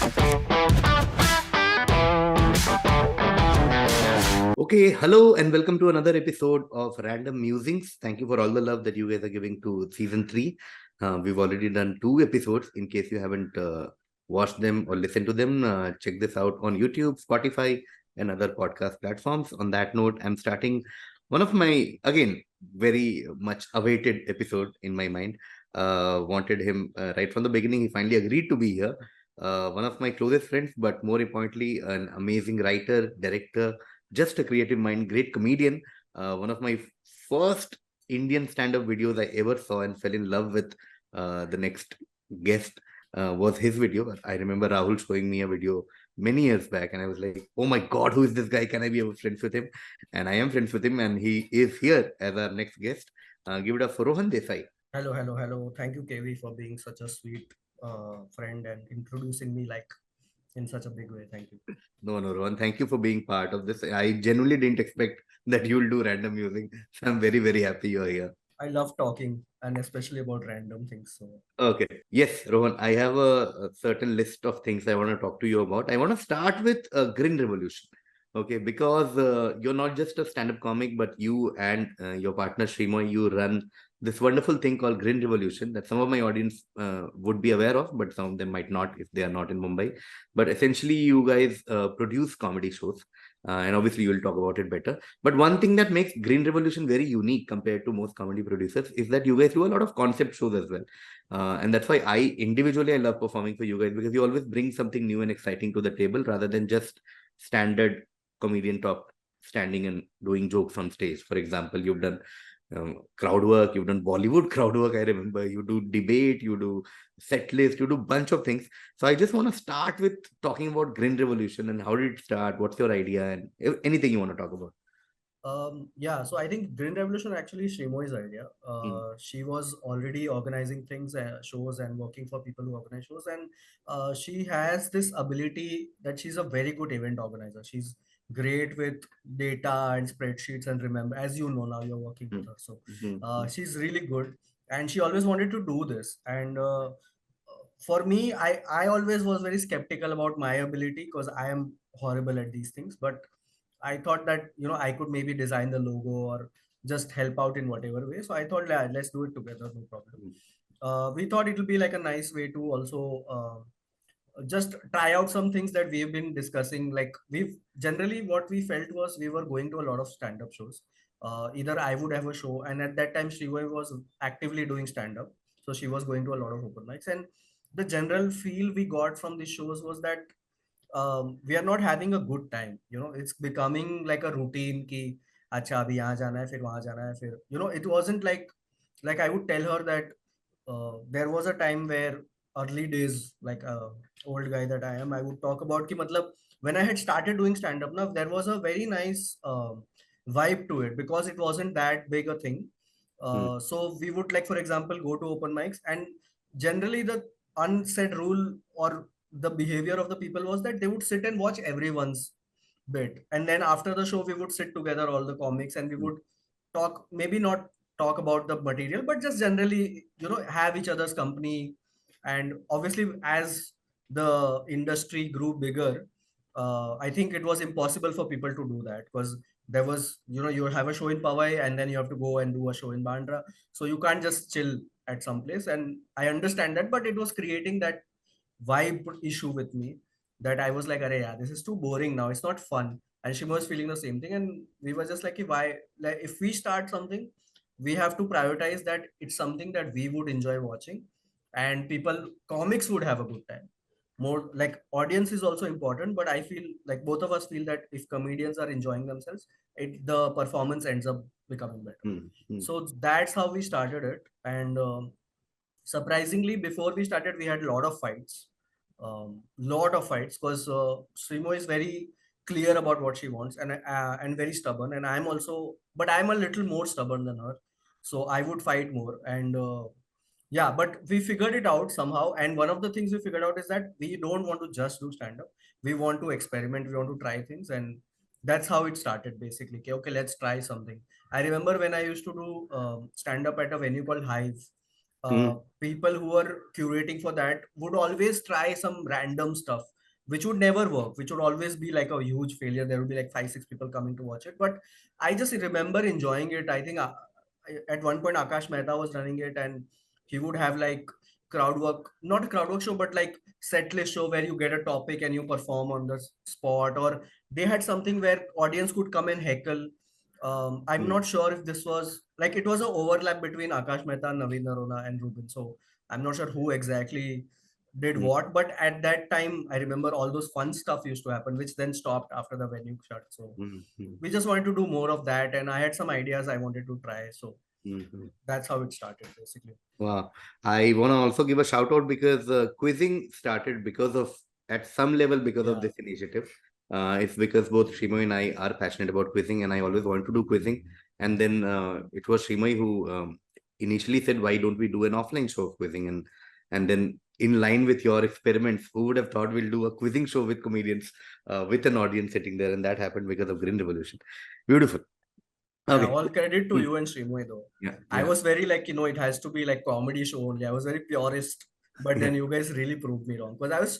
Okay, hello and welcome to another episode of Random Musings. Thank you for all the love that you guys are giving to season 3. We've already done 2 episodes. In case you haven't watched them or listened to them, check this out on YouTube, Spotify, and other podcast platforms. On that note, I'm starting one of my, again, very much awaited episode in my mind. Wanted him right from the beginning. He finally agreed to be here. One of my closest friends, but more importantly, an amazing writer, director, just a creative mind, great comedian. One of my first Indian stand-up videos I ever saw and fell in love with the next guest was his video. I remember Rahul showing me a video many years back, and I was like, "Oh my God, who is this guy? Can I be friends with him?" And I am friends with him, and he is here as our next guest. Give it up for Rohan Desai. Hello. Thank you, KV, for being such a sweet friend and introducing me like in such a big way. Thank you. No, Rohan, thank you for being part of this. I genuinely didn't expect that you'll do random music. So I'm very, very happy you're here. I love talking and especially about random things. So Okay. Yes, Rohan, I have a certain list of things I want to talk to you about. I want to start with Grin Revolution. Okay, because you're not just a stand-up comic, but you and your partner Shrimoy, you run this wonderful thing called Grin Revolution that some of my audience would be aware of, but some of them might not if they are not in Mumbai. But essentially, you guys produce comedy shows, and obviously you'll talk about it better. But one thing that makes Grin Revolution very unique compared to most comedy producers is that you guys do a lot of concept shows as well. And that's why I love performing for you guys, because you always bring something new and exciting to the table rather than just standard comedian talk, standing and doing jokes on stage. For example, you've done crowd work, you've done Bollywood crowd work. I remember you do debate, you do set list, you do bunch of things. So I just want to start with talking about Grin Revolution and how did it start? What's your idea and anything you want to talk about? so I think Grin Revolution actually Shrimoy's idea. Mm. She was already organizing things, shows, and working for people who organize shows, and she has this ability that she's a very good event organizer. She's great with data and spreadsheets and remember, as you know now, you're working with Mm. her, so Mm. she's really good, and she always wanted to do this. And for me, I always was very skeptical about my ability because I am horrible at these things, but I thought that I could maybe design the logo or just help out in whatever way. So I thought, yeah, let's do it together, no problem. Mm. We thought it will be like a nice way to also just try out some things that we've been discussing. Like we've generally what we felt was we were going to a lot of stand-up shows. Either I would have a show, and at that time Srivoy was actively doing stand-up, so she was going to a lot of open mics, and the general feel we got from these shows was that we are not having a good time. It's becoming like a routine ki acha abhi yahan jana hai fir wahan jana hai fir it wasn't like I would tell her that there was a time where early days, like old guy that I am, I would talk about ki matlab when I had started doing stand up now, there was a very nice vibe to it because it wasn't that big a thing. Mm. So we would, like, for example, go to open mics, and generally the unsaid rule or the behavior of the people was that they would sit and watch everyone's bit, and then after the show we would sit together, all the comics, and we Mm. would talk, maybe not talk about the material, but just generally have each other's company. And obviously as the industry grew bigger, I think it was impossible for people to do that because there was, you have a show in Powai and then you have to go and do a show in Bandra, so you can't just chill at some place. And I understand that, but it was creating that vibe issue with me, that I was like, "Arey, yeah, this is too boring now. It's not fun." And she was feeling the same thing, and we were just like, "Why? Like, if we start something, we have to prioritize that it's something that we would enjoy watching, and people, comics would have a good time. More like audience is also important, but I feel like both of us feel that if comedians are enjoying themselves, the performance ends up becoming better." Mm. Mm. So that's how we started it, and surprisingly, before we started, we had a lot of fights because Srimo is very clear about what she wants, and very stubborn, and I'm also, but I'm a little more stubborn than her, so I would fight more. And yeah, but we figured it out somehow, and one of the things we figured out is that we don't want to just do stand up, we want to experiment, we want to try things, and that's how it started basically. Okay, let's try something. I remember when I used to do stand up at a venue called Hive. Mm. People who were curating for that would always try some random stuff. which would never work, which would always be like a huge failure. There would be like 5, 6 people coming to watch it. But I just remember enjoying it. I think at one point Akash Mehta was running it, and he would have like crowd work, not a crowd work show, but like set list show where you get a topic and you perform on the spot. Or they had something where audience could come and heckle. I'm mm, not sure if this was like, it was an overlap between Akash Mehta, Naveen Narona, and Ruben. So I'm not sure who exactly did mm, what, but at that time I remember all those fun stuff used to happen, which then stopped after the venue shut. So mm, we just wanted to do more of that, and I had some ideas I wanted to try. So mm. that's how it started basically. Wow. I want to also give a shout out because quizzing started because of, at some level, because of Yeah. this initiative. It's because both Shrimoy and I are passionate about quizzing, and I always wanted to do quizzing. And then it was Shrimoy who initially said, "Why don't we do an offline show of quizzing?" And then, in line with your experiments, who would have thought we'll do a quizzing show with comedians with an audience sitting there? And that happened because of Grin Revolution. Beautiful. Yeah, Okay. all credit to Hmm. you and Srimoy though. Yeah. I Yeah. was very like, it has to be like comedy show only. I was very purist, but Yeah. then you guys really proved me wrong. Because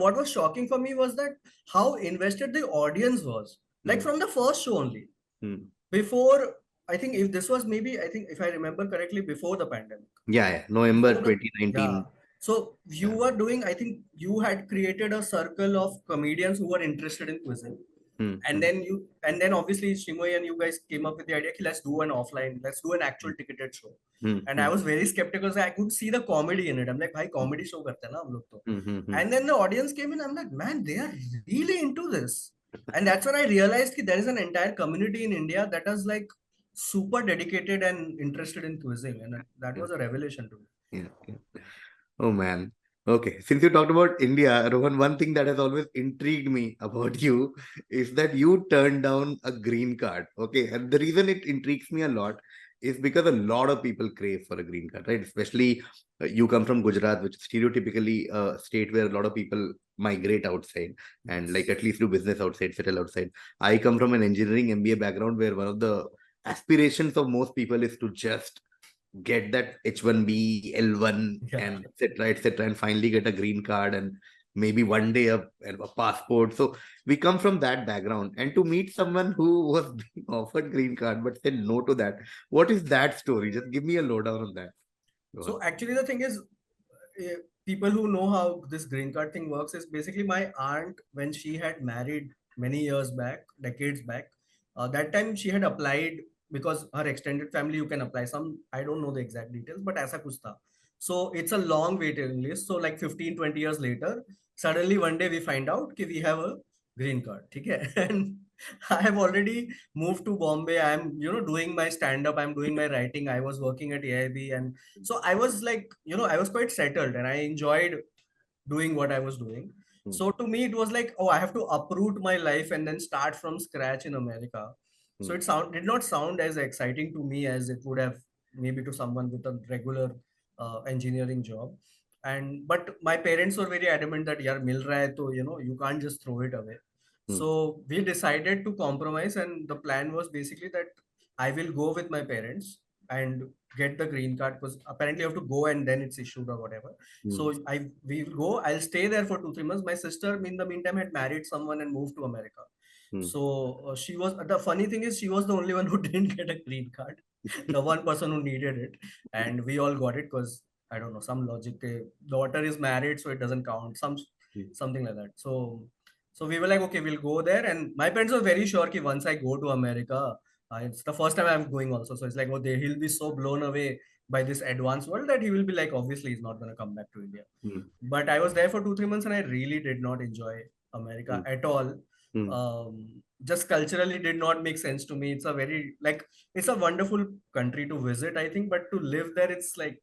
what was shocking for me was that how invested the audience was. Like Hmm. from the first show only. Hmm. Before, I think if this was maybe, I think if I remember correctly, before the pandemic. Yeah. Yeah. November Before the, yeah. 2019. So you Yeah. were doing, I think you had created a circle of comedians who were interested in quizzing, Hmm. and Hmm. then obviously Shimoy and you guys came up with the idea, "Okay, let's do an offline, let's do an actual ticketed show." Hmm. And I Hmm. was very skeptical because I could see the comedy in it. I'm like, "Bhai, comedy show karte hain na hum log to." Hmm. Hmm. Hmm. And then the audience came in. I'm like, "Man, they are really into this." And that's when I realized that there is an entire community in India that is like super dedicated and interested in quizzing, and that Yeah. was a revelation to me. Yeah. Yeah. Oh man. Okay. Since you talked about India, Rohan, one thing that has always intrigued me about you is that you turned down a green card. Okay. And the reason it intrigues me a lot is because a lot of people crave for a green card, right? Especially you come from Gujarat, which is stereotypically a state where a lot of people migrate outside and like Yes. at least do business outside, settle outside. I come from an engineering MBA background where one of the aspirations of most people is to just get that H1B, L1, Yeah. and etc., and finally get a green card and maybe one day a passport. So we come from that background. And to meet someone who was being offered green card but said no to that, what is that story? Just give me a lowdown on that. Go on. So actually, the thing is, eh, people who know how this green card thing works is basically my aunt, when she had married many years back, decades back, that time she had applied because her extended family, you can apply some, I don't know the exact details, but aisa kuch tha. So it's a long waiting list. So like 15, 20 years later, suddenly one day we find out that we have a green card. Okay? And I have already moved to Bombay. I'm, doing my stand up. I'm doing my writing. I was working at AIB, and so I was like, I was quite settled and I enjoyed doing what I was doing. Hmm, So to me, it was like, oh, I have to uproot my life and then start from scratch in America. So hmm, did not sound as exciting to me as it would have maybe to someone with a regular engineering job. And but my parents were very adamant that yaar mil raha hai, to you can't just throw it away. hmm, So we decided to compromise, and the plan was basically that I will go with my parents and get the green card, because apparently you have to go and then it's issued or whatever. hmm, So we will go. I'll stay there for 2, 3 months. My sister, in the meantime, had married someone and moved to America. hmm, So she was, the funny thing is, she was the only one who didn't get a green card, the one person who needed it, and we all got it because I don't know, some logic. Daughter is married, so it doesn't count. hmm, Something like that. So we were like, okay, we'll go there, and my parents were very sure that once I go to America, it's the first time I'm going also. So it's like, oh, he'll be so blown away by this advanced world that he will be like, obviously, he's not going to come back to India. hmm, But I was there for 2, 3 months, and I really did not enjoy hmm, America at all. hmm, Just culturally did not make sense to me. It's a very like, it's a wonderful country to visit, I think, but to live there, it's like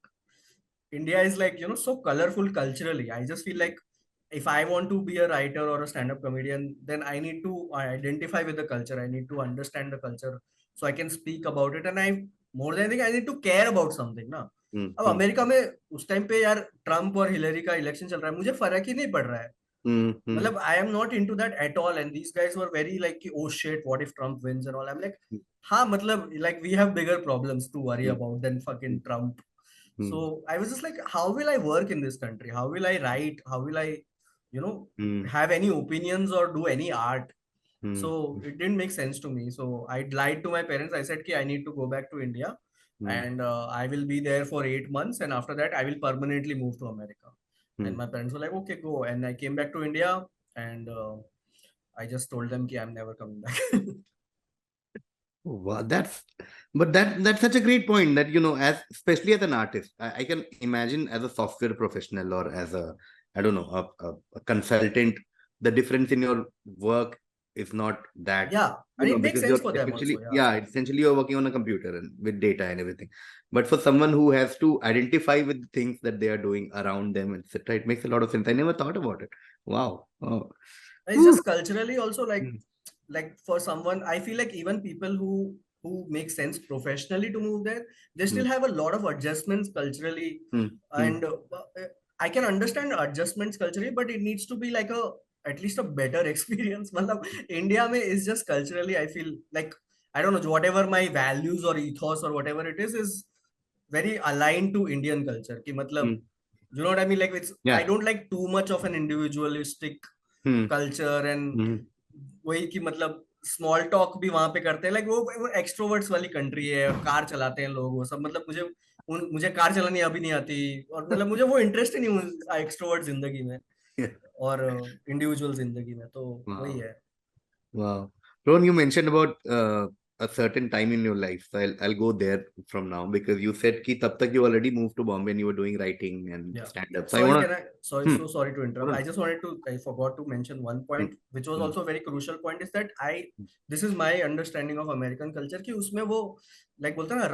India is like, so colorful culturally. I just feel like if I want to be a writer or a stand-up comedian, then I need to identify with the culture. I need to understand the culture so I can speak about it. And I, more than anything, I need to care about something ना. hmm, अब hmm, America में उस time पे यार Trump और Hillary का election चल रहा है, मुझे फर्क ही नहीं पड़ रहा है. hmm, hmm, मतलब I am not into that at all, and these guys were very like, oh shit, what if Trump wins and all. I'm like, हाँ मतलब like we have bigger problems to worry hmm, about than hmm, fucking Trump. hmm, So I was just like, how will I work in this country? How will I write? How will I have any opinions or do any art. Hmm. So it didn't make sense to me. So I lied to my parents. I said, I need to go back to India, Hmm. and I will be there for 8 months. And after that, I will permanently move to America. And Hmm. my parents were like, okay, go. And I came back to India, and I just told them, I'm never coming back. Wow, that's such a great point that as especially as an artist, I can imagine as a software professional or as a I don't know a consultant, the difference in your work is not that Yeah. And it makes because sense you're for them also. essentially Yeah. yeah essentially you're working on a computer and with data and everything, but for someone who has to identify with the things that they are doing around them, etc., it makes a lot of sense. I never thought about it. Wow. Oh. It's Whew. just culturally also Hmm. like for someone, I feel like even people who make sense professionally to move there, they Hmm. still have a lot of adjustments culturally. Hmm. Hmm. And I can understand adjustments culturally, but it needs to be like a at least a better experience. Matlab, India mein is just culturally, I feel like, I don't know, whatever my values or ethos or whatever it is very aligned to Indian culture. Ki matlab, Hmm. you know what I mean? Like I Yeah. don't like too much of an individualistic Hmm. Culture and Hmm. वही कि मतलब small talk भी वहां पे करते हैं like वो extroverts वाली कंट्री है, कार चलाते हैं लोग वो सब, मतलब मुझे कार चलानी अभी नहीं आती, और मतलब मुझे वो इंटरेस्ट ही नहीं एक्सट्रोवर्ट जिंदगी में और इंडिविजुअल जिंदगी में, तो वही Wow. है. Wow. Ron, you mentioned about a certain time in your life. So I'll go there from now because you said ki tab tak you already moved to Bombay and you were doing writing and Yeah. stand up. So I Sorry, wanna can I? Sorry, hmm, so sorry to interrupt. I just wanted to. I forgot to mention one hmm, point, which was hmm, also a very crucial point. Is that this is my understanding of American culture कि उसमें वो like बोलते हैं ना,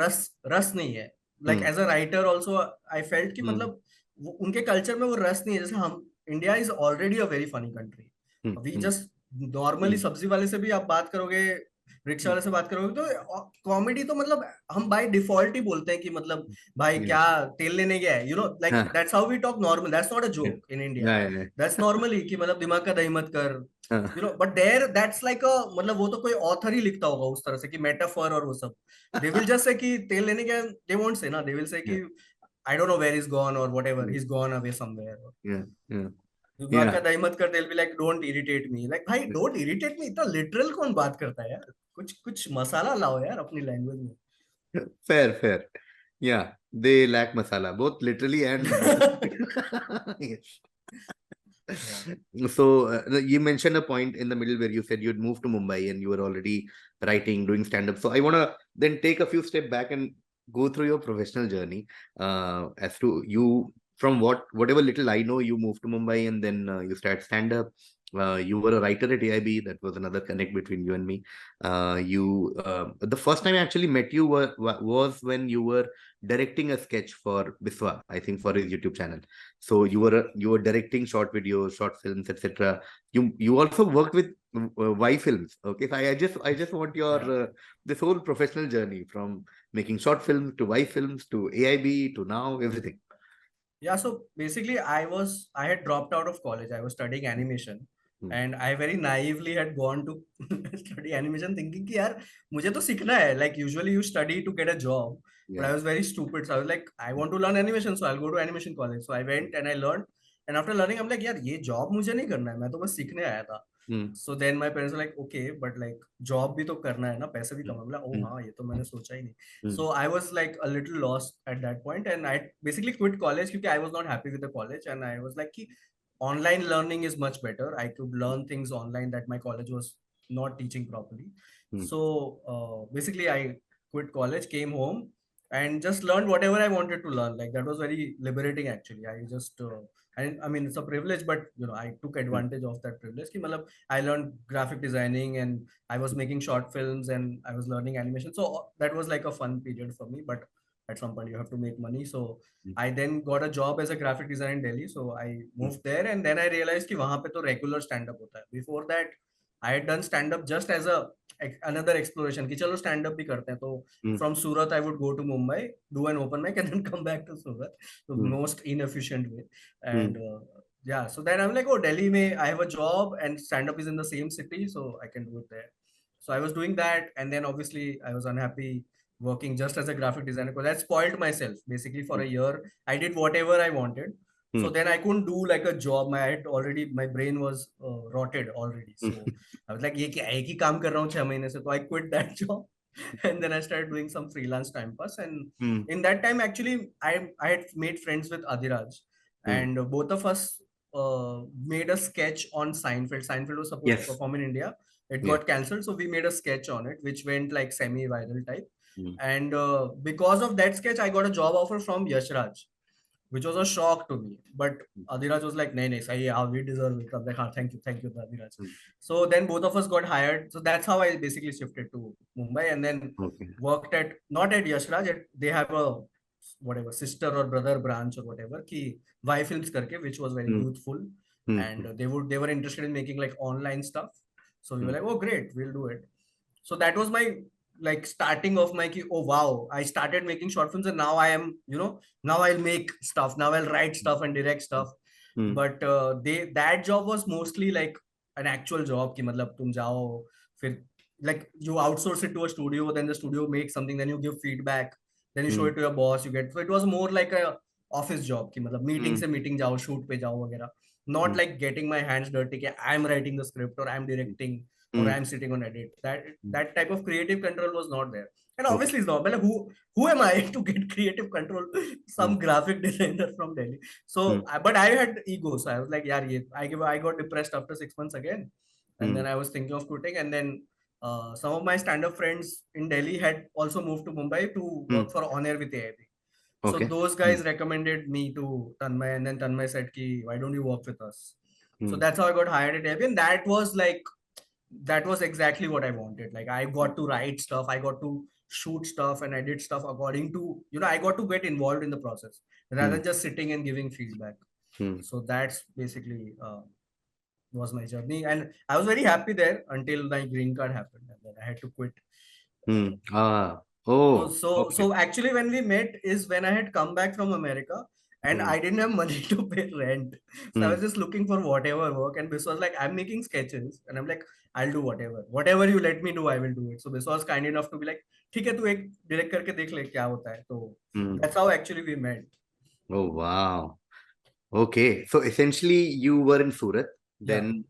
रस नहीं है. Like hmm, as a writer also, I felt कि hmm, मतलब उनके culture में वो रस नहीं है. जैसे हम India is already a very funny country. hmm, We hmm, just normally hmm, सब्जी वाले से भी आप बात करोगे, रिक्शा hmm, वाले से बात करोगे, तो कॉमेडी तो मतलब हम बाय डिफॉल्ट ही बोलते हैं कि मतलब भाई yeah. क्या तेल लेने गया है, like Huh, that's how we talk normal, that's not a yeah. Joke in India, Yeah, yeah, that's normally कि मतलब दिमाग का दही मत कर, yeah. But there that's like a, मतलब वो तो कोई ऑथर ही लिखता होगा उस तरह से कि मेटाफर और वो सब. दे विल जस्ट से कि तेल लेने गया, दे वोंट से ना, दे विल से Yeah, कि I don't know where is gone और whatever he is gone away somewhere. yeah, yeah, दिमाग का yeah. दही मत कर, they will be like don't irritate me, like भाई डोंट इरिटेट मी, इतना लिटरल कौन बात करता है यार, कुछ कुछ मसाला लाओ यार अपनी लैंग्वेज में. Fair, fair. Yeah, they lack masala, both literally and yes. Yeah. So you mentioned a point in the middle where you said you'd moved to Mumbai and you were already writing, doing stand-up. So I want to then take a few steps back and go through your professional journey as to you from whatever little I know, you moved to Mumbai and then you started stand-up. You were a writer at AIB. That was another connect between you and me. The first time I actually met you was when you were directing a sketch for Biswa, I think, for his YouTube channel. So you were directing short videos, short films, etc. You also worked with Y films. Okay, so I just want your Yeah. this whole professional journey from making short films to Y films to AIB to now everything. Yeah, so basically, I had dropped out of college. I was studying animation, Hmm. and I very naively had gone to study animation, thinking कि यार मुझे तो सीखना है. Like usually you study to get a job, but Yeah. I was very stupid. So I was like, I want to learn animation, so I'll go to animation college. So I went and I learned, and after learning, I'm like यार ये job मुझे नहीं करना है. मैं तो बस सीखने आया था. Hmm. So then my parents were like, okay, but like job भी तो करना है ना, पैसे भी Hmm. कमाना. Oh Hmm. हाँ, ये तो मैंने सोचा ही नहीं. Hmm. So I was like a little lost at that point, and I basically quit college because I was not happy with the college, and I was like, "Ki, online learning is much better. I could learn things online that my college was not teaching properly." Hmm. So basically, I quit college, came home, and just learned whatever I wanted to learn. Like that was very liberating actually. I mean, it's a privilege, but I took Hmm. advantage of that privilege. Ki, matlab, I learned graphic designing, and I was making short films, and I was learning animation. So that was like a fun period for me. But at some point, you have to make money. So Hmm. I then got a job as a graphic designer in Delhi. So I Hmm. moved there, and then I realized कि वहाँ पे तो regular stand up होता है. Before that, I had done stand up just as a another exploration कि चलो stand up भी करते हैं. तो Hmm. from Surat, I would go to Mumbai, do an open mic, and then come back to Surat. The Hmm. most inefficient way. Hmm. And yeah, so then I'm like, oh, Delhi may I have a job and stand up is in the same city, so I can do it there. So I was doing that, and then obviously I was unhappy working just as a graphic designer because I spoiled myself basically for Hmm. a year. I did whatever I wanted. So then I couldn't do like a job. My brain was rotted already. So I was like, ये क्या एक ही काम कर रहा हूँ 6 महीने से. So I quit that job, and then I started doing some freelance time pass. And in that time, actually, I had made friends with Adhiraj, and both of us made a sketch on Seinfeld. Seinfeld was supposed to Yes. perform in India. It Yeah. got cancelled, so we made a sketch on it, which went like semi-viral type. Mm. And because of that sketch, I got a job offer from Yash Raj, which was a shock to me. But Adhiraj was like, "Nahi, nahi, sahi hai, we deserve it." I was like, "Haan, thank you, Adhiraj." Mm. So then both of us got hired. So that's how I basically shifted to Mumbai, and then Okay. worked at not at Yash Raj. They have a whatever sister or brother branch or whatever, ki Y Films karke, which was very youthful, and they were interested in making like online stuff. So we were like, "Oh, great, we'll do it." So that was my like starting of my oh wow, I started making short films, and now I am, now I'll make stuff, now I'll write stuff and direct stuff. But that job was mostly like an actual job, ki matlab tum jao, fir like you outsource it to a studio, then the studio makes something, then you give feedback, then you show it to your boss, you get. So it was more like a office job, ki matlab meeting se meeting jao, shoot pe jao वगैरह, not like getting my hands dirty, ki I'm writing the script or I'm directing or I'm sitting on edit. That type of creative control was not there. And Okay. obviously it's not. But who am I to get creative control? Some graphic designer from Delhi. So, but I had ego. So I was like, yeah, I got depressed after 6 months again. And then I was thinking of quitting. And then some of my stand-up friends in Delhi had also moved to Mumbai to work for On Air with AIB. So Okay. those guys recommended me to Tanmay, and then Tanmay said, "Ki why don't you work with us?" So that's how I got hired at AIB, and that was exactly what I wanted. Like I got to write stuff, I got to shoot stuff and edit stuff according to, I got to get involved in the process rather than just sitting and giving feedback. So that's basically was my journey, and I was very happy there until my green card happened, and then I had to quit. Ah. So, Oh. so, Okay. so actually, when we met is when I had come back from America and I didn't have money to pay rent. So I was just looking for whatever work. And this was like, I'm making sketches and I'm like, I'll do whatever you let me do, I will do it. So this was kind enough to be like, ठीक है तू एक direct करके देख ले क्या होता है. So that's how actually we met. Oh, wow. Okay. So essentially, you were in Surat. Yeah. Then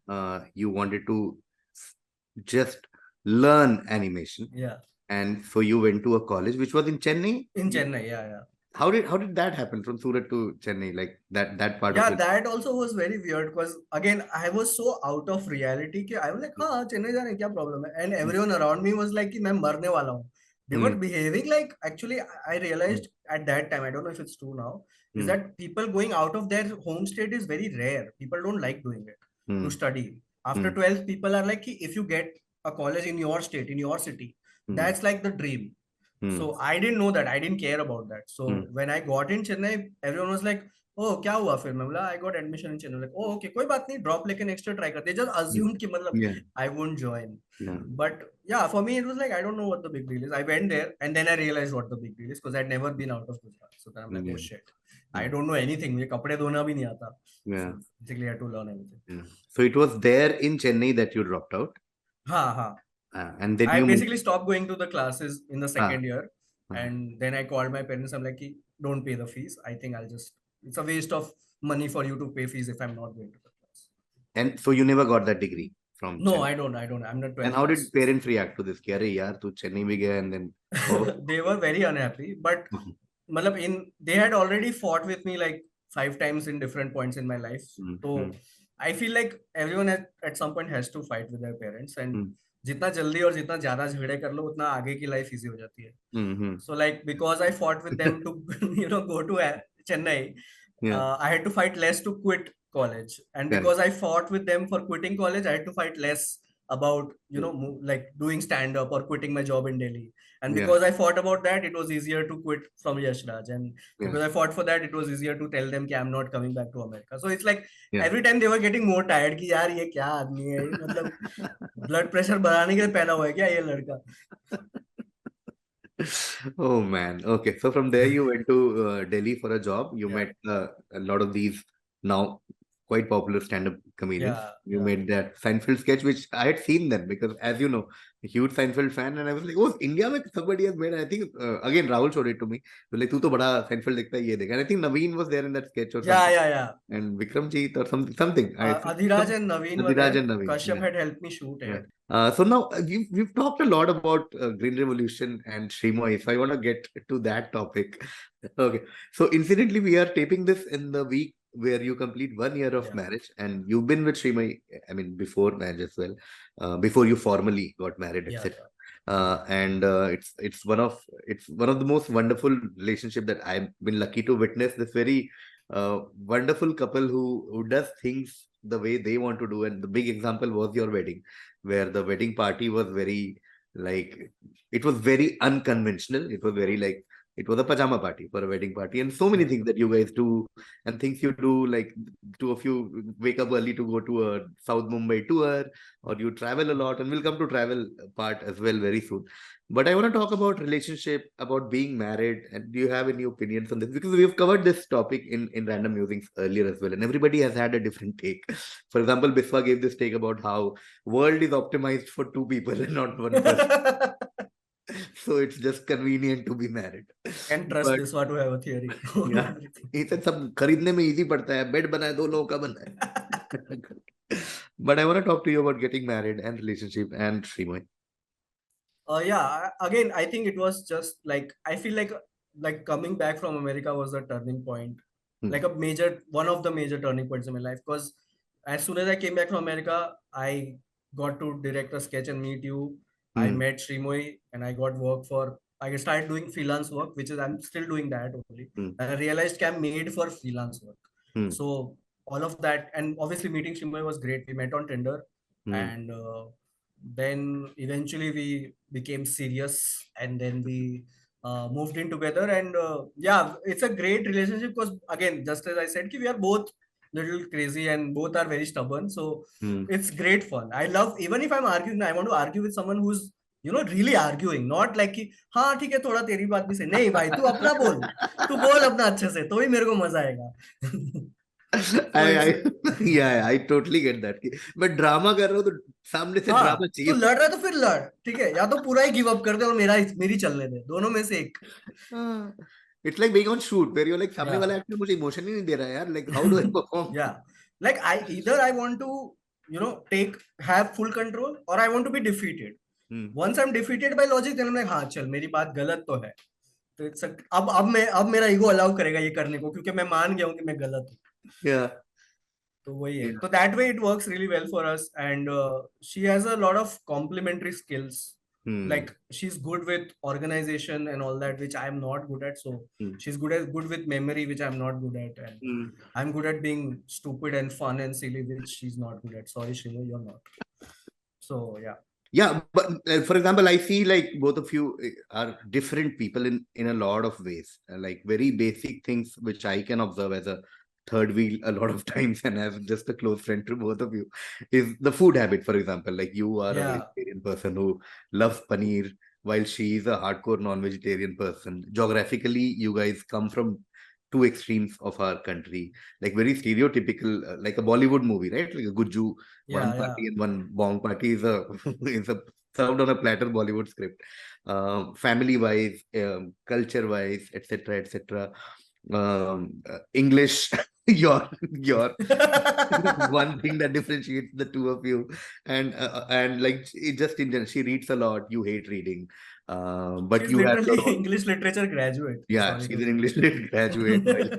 you wanted to just learn animation. Yeah. And so you went to a college, which was in Chennai. In Chennai, yeah. How did that happen from Surat to Chennai? Like that part of Yeah, it. that also was very weird because again I was so out of reality कि I was like हाँ चेन्नई जाने क्या problem है, and everyone around me was like कि मैं मरने वाला हूँ. They were behaving like, actually I realized at that time, I don't know if it's true now, is that people going out of their home state is very rare. People don't like doing it to study. After 12th, people are like कि if you get a college in your state, in your city, that's like the dream. So I didn't know that. I didn't care about that. So when I got in Chennai, everyone was like, "Oh, क्या हुआ फिर?" मैं बोला, "I got admission in Chennai." Like, "Oh, okay, कोई बात नहीं, drop लेके next year try कर." They just assumed कि मतलब Yeah. I won't join. Yeah. But yeah, for me it was like I don't know what the big deal is. I went there and then I realized what the big deal is because I'd never been out of Gujarat. So then I'm like, "Oh shit, I don't know anything. मुझे कपड़े धोना भी नहीं आता." Yeah. So basically I had to learn everything. Yeah. So it was there in Chennai that you dropped out. हाँ. And then I you moved. basically stopped going to the classes in the second year, Ah. and then I called my parents. I'm like, don't pay the fees. I think it's a waste of money for you to pay fees if I'm not going to the class. And so you never got that degree from No, Chennai. I don't. I'm not 12th And how did class. parents react to this? कि अरे यार तू चेन्नई भी गया and then They were very unhappy, but they had already fought with me like 5 times in different points in my life. So I feel like everyone at some point has to fight with their parents, and जितना जल्दी और जितना ज्यादा झगड़े कर लो उतना आगे की लाइफ इजी हो जाती है. So like because I fought with them to go to Chennai, I had to fight less to quit college, and because I fought with them for quitting college, I had to fight less about like doing stand up or quitting my job in Delhi. And because I fought about that, it was easier to quit from Yash Raj, and because I fought for that, it was easier to tell them कि I'm not coming back to America. So it's like every time they were getting more tired कि यार ये क्या आदमी है, मतलब blood pressure बढ़ाने के लिए पैदा हुआ है क्या ये लड़का. Oh man. Okay. So from there you went to Delhi for a job. You met a lot of these now quite popular stand-up comedians. Yeah, You yeah. made that Seinfeld sketch, which I had seen then because, as you know, a huge Seinfeld fan, and I was like, oh, India mein somebody has made. I think again Rahul showed it to me. He was like, "तू तो बड़ा Seinfeld देखता है ये देख." And I think Naveen was there in that sketch or Yeah, something, yeah, yeah. and Vikramjeet or something. I think Adhiraj and Naveen were Adhiraj there. and Naveen. Kashyap had helped me shoot Yeah. it. So now we've talked a lot about Green Revolution and Shrimoy. So I want to get to that topic. Okay. So incidentally, we are taping this in the week where you complete 1 year of Yeah, marriage, and you've been with Shrimoy, I mean, before marriage as well, before you formally got married, yeah, etc. yeah. And it's one of the most wonderful relationship that I've been lucky to witness. This very wonderful couple who does things the way they want to do. And the big example was your wedding, where the wedding party was very like it was very unconventional. It was very like it was a pajama party for a wedding party, and so many Yeah. things that you guys do and things you do. Like two of you wake up early to go to a South Mumbai tour, or you travel a lot, and we'll come to travel part as well very soon. But I want to talk about relationship, about being married, and do you have any opinions on this? Because we've covered this topic in Random Musings earlier as well, and everybody has had a different take. For example, Biswa gave this take about how world is optimized for two people and not one person. So it's just convenient to be married. Can trust But this one to have a theory on yeah, everything. he said सब खरीदने में easy पड़ता है, bed बना है दो लोगों का बना है. But I want to talk to you about getting married and relationship and Srimoy. Yeah, again, I think it was just like I feel like coming back from America was a turning point, Hmm. like a major one of the major turning points in my life. Because as soon as I came back from America, I got to direct a sketch and meet you. I Hmm. met Srimoy and I got work for. I started doing freelance work, which is I'm still doing that only. Hmm. And I realized I'm made for freelance work. Hmm. So all of that, and obviously meeting Srimoy was great. We met on Tinder, Hmm. and then eventually we became serious, and then we moved in together. And yeah, it's a great relationship because again, just as I said, we are both little crazy and both are very stubborn, so Hmm. it's great fun. I love, even if I'm arguing, I want to argue with someone who's really arguing, not like कि हाँ ठीक है थोड़ा तेरी बात भी सही, नहीं भाई तू अपना बोल, तू बोल अपना अच्छे से तो ही मेरे को मजा आएगा. So it's I yeah, I totally get that. मैं ड्रामा कर रहा हूँ तो सामने से हाँ, ड्रामा तो चाहिए. लड़ रहा है तो फिर लड़, ठीक है, या तो पूरा ही गिव अप कर दे और मेरी चलने दे, दोनों में से एक. It's like being on shoot where you're like सामने या वाला एक्टर मुझे इमोशन ही नहीं दे रहा है यार. Like how do I perform? या like I want to take have full control, or I want to be defeated. Hmm. Once I'm defeated by logic, then I'm like हाँ चल मेरी बात गलत तो है, तो अब मेरा ईगो अलाउ करेगा ये करने को, क्योंकि मैं मान गया हूँ कि मैं गलत हूँ. Yeah. तो वही है, Yeah. तो that way it works really well for us. And she has a lot of complementary skills, Hmm. like she's good with organization and all that, which I'm not good at. So Hmm. she's good with memory, which I'm not good at. And Hmm. I'm good at being stupid and fun and silly, which she's not good at. Sorry Shinu, you're not. So yeah. Yeah, but for example, I see like both of you are different people in a lot of ways. Like very basic things which I can observe as a third wheel a lot of times, and as just a close friend to both of you, is the food habit. For example, like you are a Yeah. vegetarian person who loves paneer, while she is a hardcore non-vegetarian person. Geographically, you guys come from two extremes of our country, like very stereotypical, like a Bollywood movie, right? Like a Gujju, one Yeah. Yeah. party and one bong party is a is a served on a platter Bollywood script. Family wise, culture wise, etc., etc. English, your one thing that differentiates the two of you, and like it just in general, she reads a lot. You hate reading, but She's you have literally your own. English literature graduate. Yeah, Sorry she's to an say. English lit graduate, while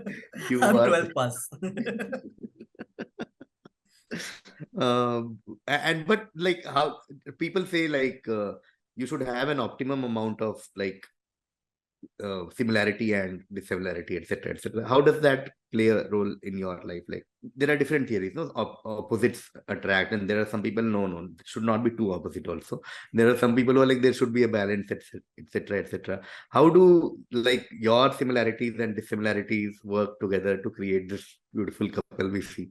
you I'm are. 12th pass. And but like how people say like you should have an optimum amount of like similarity and dissimilarity, etc., etc. How does that play a role in your life? Like there are different theories, no? Opposites attract, and there are some people no, it should not be too opposite. Also, there are some people who are like there should be a balance, etc., etc., etc. How do like your similarities and dissimilarities work together to create this beautiful couple we see?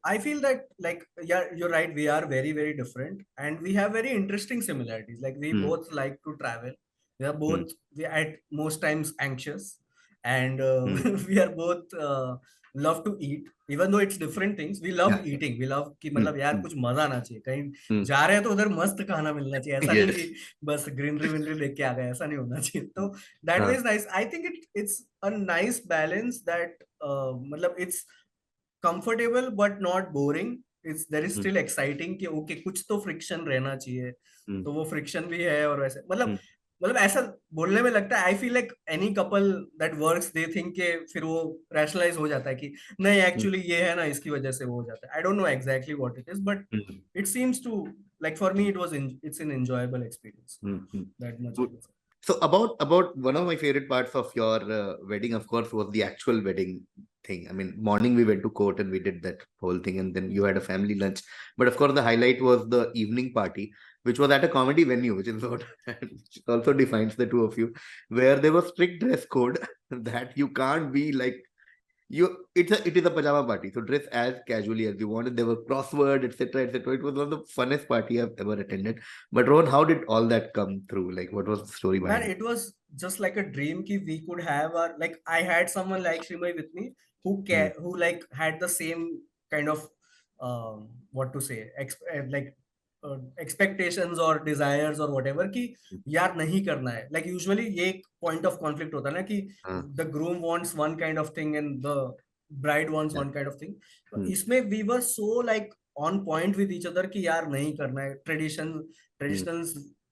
I feel that like yeah, you're right. We are very very different, and we have very interesting similarities. Like we Hmm. both like to travel. We are Hmm. both we at most times anxious, and Hmm. we are both love to eat, even though it's different things. We love Yeah. eating. We love कि Hmm. मतलब यार कुछ मजा आना चाहिए, कहीं Hmm. जा रहे हैं तो उधर मस्त खाना मिलना चाहिए, ऐसा नहीं Yes. कि बस ग्रीनरी विनरी देख के आ गए, ऐसा नहीं होना चाहिए. तो that way is nice. I think it's a nice balance that मतलब it's comfortable but not boring. It's there is Hmm. still exciting कि ओके कुछ तो फ्रिक्शन रहना चाहिए. Hmm. तो वो फ्रिक्शन भी है, और वैसे मतलब Hmm. मतलब ऐसा बोलने में लगता है, I feel like any couple that works they think के फिर वो रैशनलाइज हो जाता है कि नहीं Hmm. एक्चुअली ये है ना, इसकी वजह से वो हो जाता है. I don't know exactly what it is, but Hmm. It seems to like for me it's an enjoyable experience, Hmm. Hmm. That much I Good. Can say. So about one of my favorite parts of your wedding, of course, was the actual wedding thing. I mean, morning we went to court and we did that whole thing, and then you had a family lunch. But of course, the highlight was the evening party, which was at a comedy venue, which is what which also defines the two of you, where there was strict dress code that you can't be like it is a pajama party, so dress as casually as you wanted. There were crossword, etc., etc. It was one of the funnest party I've ever attended. But Rohan, how did all that come through? Like, what was the story Man, behind it? it was just like a dream ki we could have our, like I had someone like Shrimay with me Hmm. who like had the same kind of what to say like expectations or desires or whatever कि यार नहीं करना है. Like usually ये एक point of conflict होता है ना कि Uh, the groom wants one kind of thing and the bride wants yeah. one kind of thing. तो Hmm. इसमें we were so like on point with each other कि यार नहीं करना है. Hmm. Traditional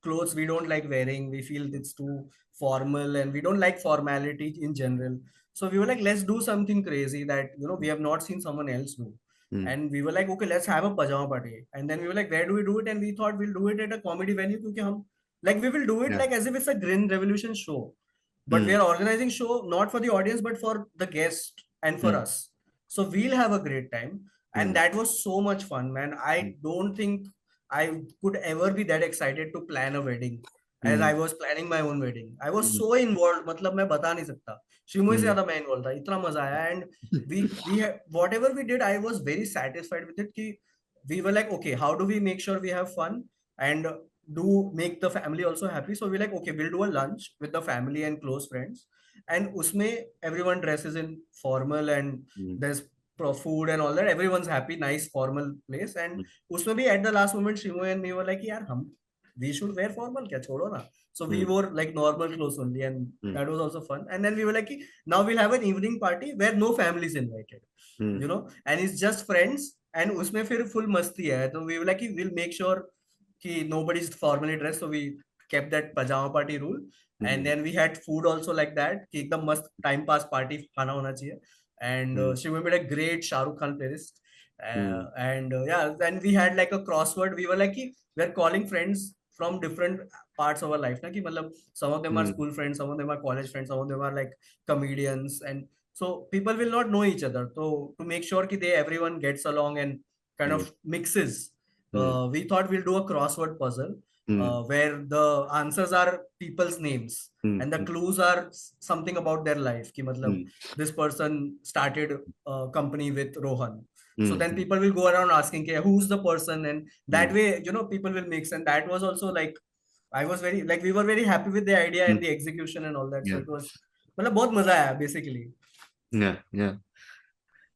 clothes we don't like wearing, we feel it's too formal and we don't like formality in general. So we were like, let's do something crazy that we have not seen someone else do. Hmm. And we were like, okay, let's have a pajama party. And then we were like, where do we do it? And we thought we'll do it at a comedy venue because like we will do it Yeah. like as if it's a Grin Revolution show, but we Hmm. are organizing show not for the audience but for the guest and for Hmm. us. So we'll have a great time. And Hmm. that was so much fun, man. Hmm. I don't think I could ever be that excited to plan a wedding as Hmm. I was planning my own wedding. I was Hmm. so involved, मतलब मैं बता नहीं सकता. शिमुई से Hmm. ज्यादा मैं involved था. इतना मजा आया. And we had, whatever we did, I was very satisfied with it. कि we were like, okay, how do we make sure we have fun and do make the family also happy? So we're like, okay, we'll do a lunch with the family and close friends, and उसमें everyone dresses in formal and Hmm. there's food and all that. Everyone's happy, nice formal place. And Hmm. उसमें भी at the last moment Shimo and me were like यार हम we should wear formal, क्या छोड़ो ना. So we Hmm. wore like normal clothes only, and Hmm. that was also fun. And then we were like कि now we'll have an evening party where no family is invited, Hmm. and it's just friends. And उसमें फिर full मस्ती है. तो we were like कि we'll make sure कि nobody's formally dressed, so we kept that pajama party rule. And Hmm. then we had food also like that कि एकदम मस्त time pass party खाना होना चाहिए. And Hmm. she made a great Shah Rukh Khan playlist. Hmm. And yeah, then we had like a crossword. We were like कि we're calling friends from different parts of our life ना कि मतलब some of them are Hmm. school friends, some of them are college friends, some of them are like comedians. And so people will not know each other, so to make sure कि they everyone gets along and kind Hmm. of mixes, Hmm. we thought we'll do a crossword puzzle Hmm. where the answers are people's names Hmm. and the clues are something about their life कि मतलब Hmm. this person started a company with Rohan. So then Hmm. people will go around asking okay, who's the person, and that Hmm. way people will mix. And that was also like I was very like we were very happy with the idea Hmm. and the execution and all that. So Yeah. it was मतलब बहुत मजा आया basically. Yeah. Yeah.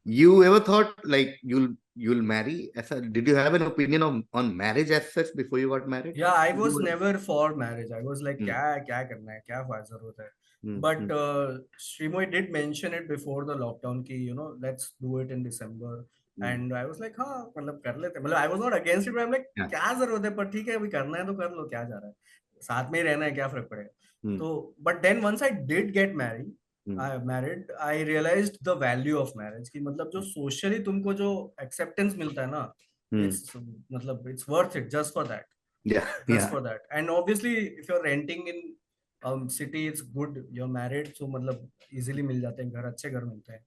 You ever thought like you'll marry? Did you have an opinion on marriage as such before you got married? Yeah, I You was were. never for marriage. I was like Hmm. क्या क्या करना है, क्या जरूरत है. Hmm. But Hmm. Shrimoy did mention it before the lockdown कि let's do it in December. Hmm. And I was like हाँ मतलब कर लेते. मतलब I was not against it, but I'm like Yeah. क्या जरूरत है, पर ठीक है अभी करना है तो कर लो, क्या जा रहा है, साथ में ही रहना है, क्या फर्क पड़ेगा. Hmm. तो but then once I did get married, Hmm. I realized the value of marriage कि मतलब जो socially तुमको जो acceptance मिलता है ना, Hmm. it's मतलब it's worth it just for that, Yeah. just Yeah. for that. And obviously if you're renting in city, it's good, you're married, so मतलब easily मिल जाते हैं घर, अच्छे घर मिलते हैं.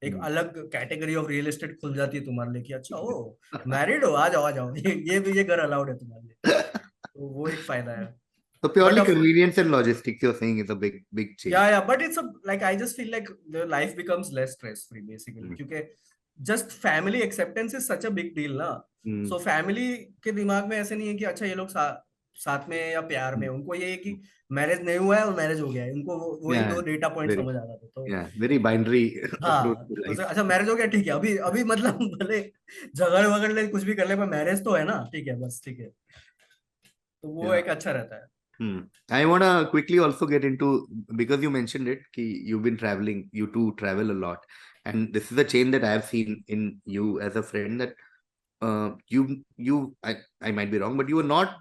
एक Hmm. अलग कैटेगरी ऑफ रियल एस्टेट खुल जाती है तुम्हारे लिए कि अच्छा ओ मैरिड हो, आ जाओ ये घर अलाउड है तुम्हारे लिए. तो वो एक फायदा है. So but purely of convenience and logistics, you're saying is a big change. yeah, but it's a like I just feel like the life becomes less stress free basically Hmm. क्योंकि just family acceptance is such a big deal ना. Hmm. So family के दिमाग में ऐसे नहीं है कि अच्छा ये लोग साथ में या प्यार में, उनको ये है कि मैरिज नहीं हुआ है और मैरिज हो गया है, उनको वही Yeah, दो डेटा पॉइंट very, समझ आ रहा था। तो yeah, very binary approach हाँ, to तो life. अच्छा मैरिज हो गया ठीक है, अभी अभी मतलब भले झगड़ वगड़ ले कुछ भी कर ले, पर मैरिज तो है ना, ठीक है बस, ठीक है, तो वो Yeah. एक अच्छा रहता है। I want to quickly also get into, because you mentioned it, ki you've been traveling, you two travel a lot. And this is a change that I've seen in you as a friend, that I might be wrong, but you were not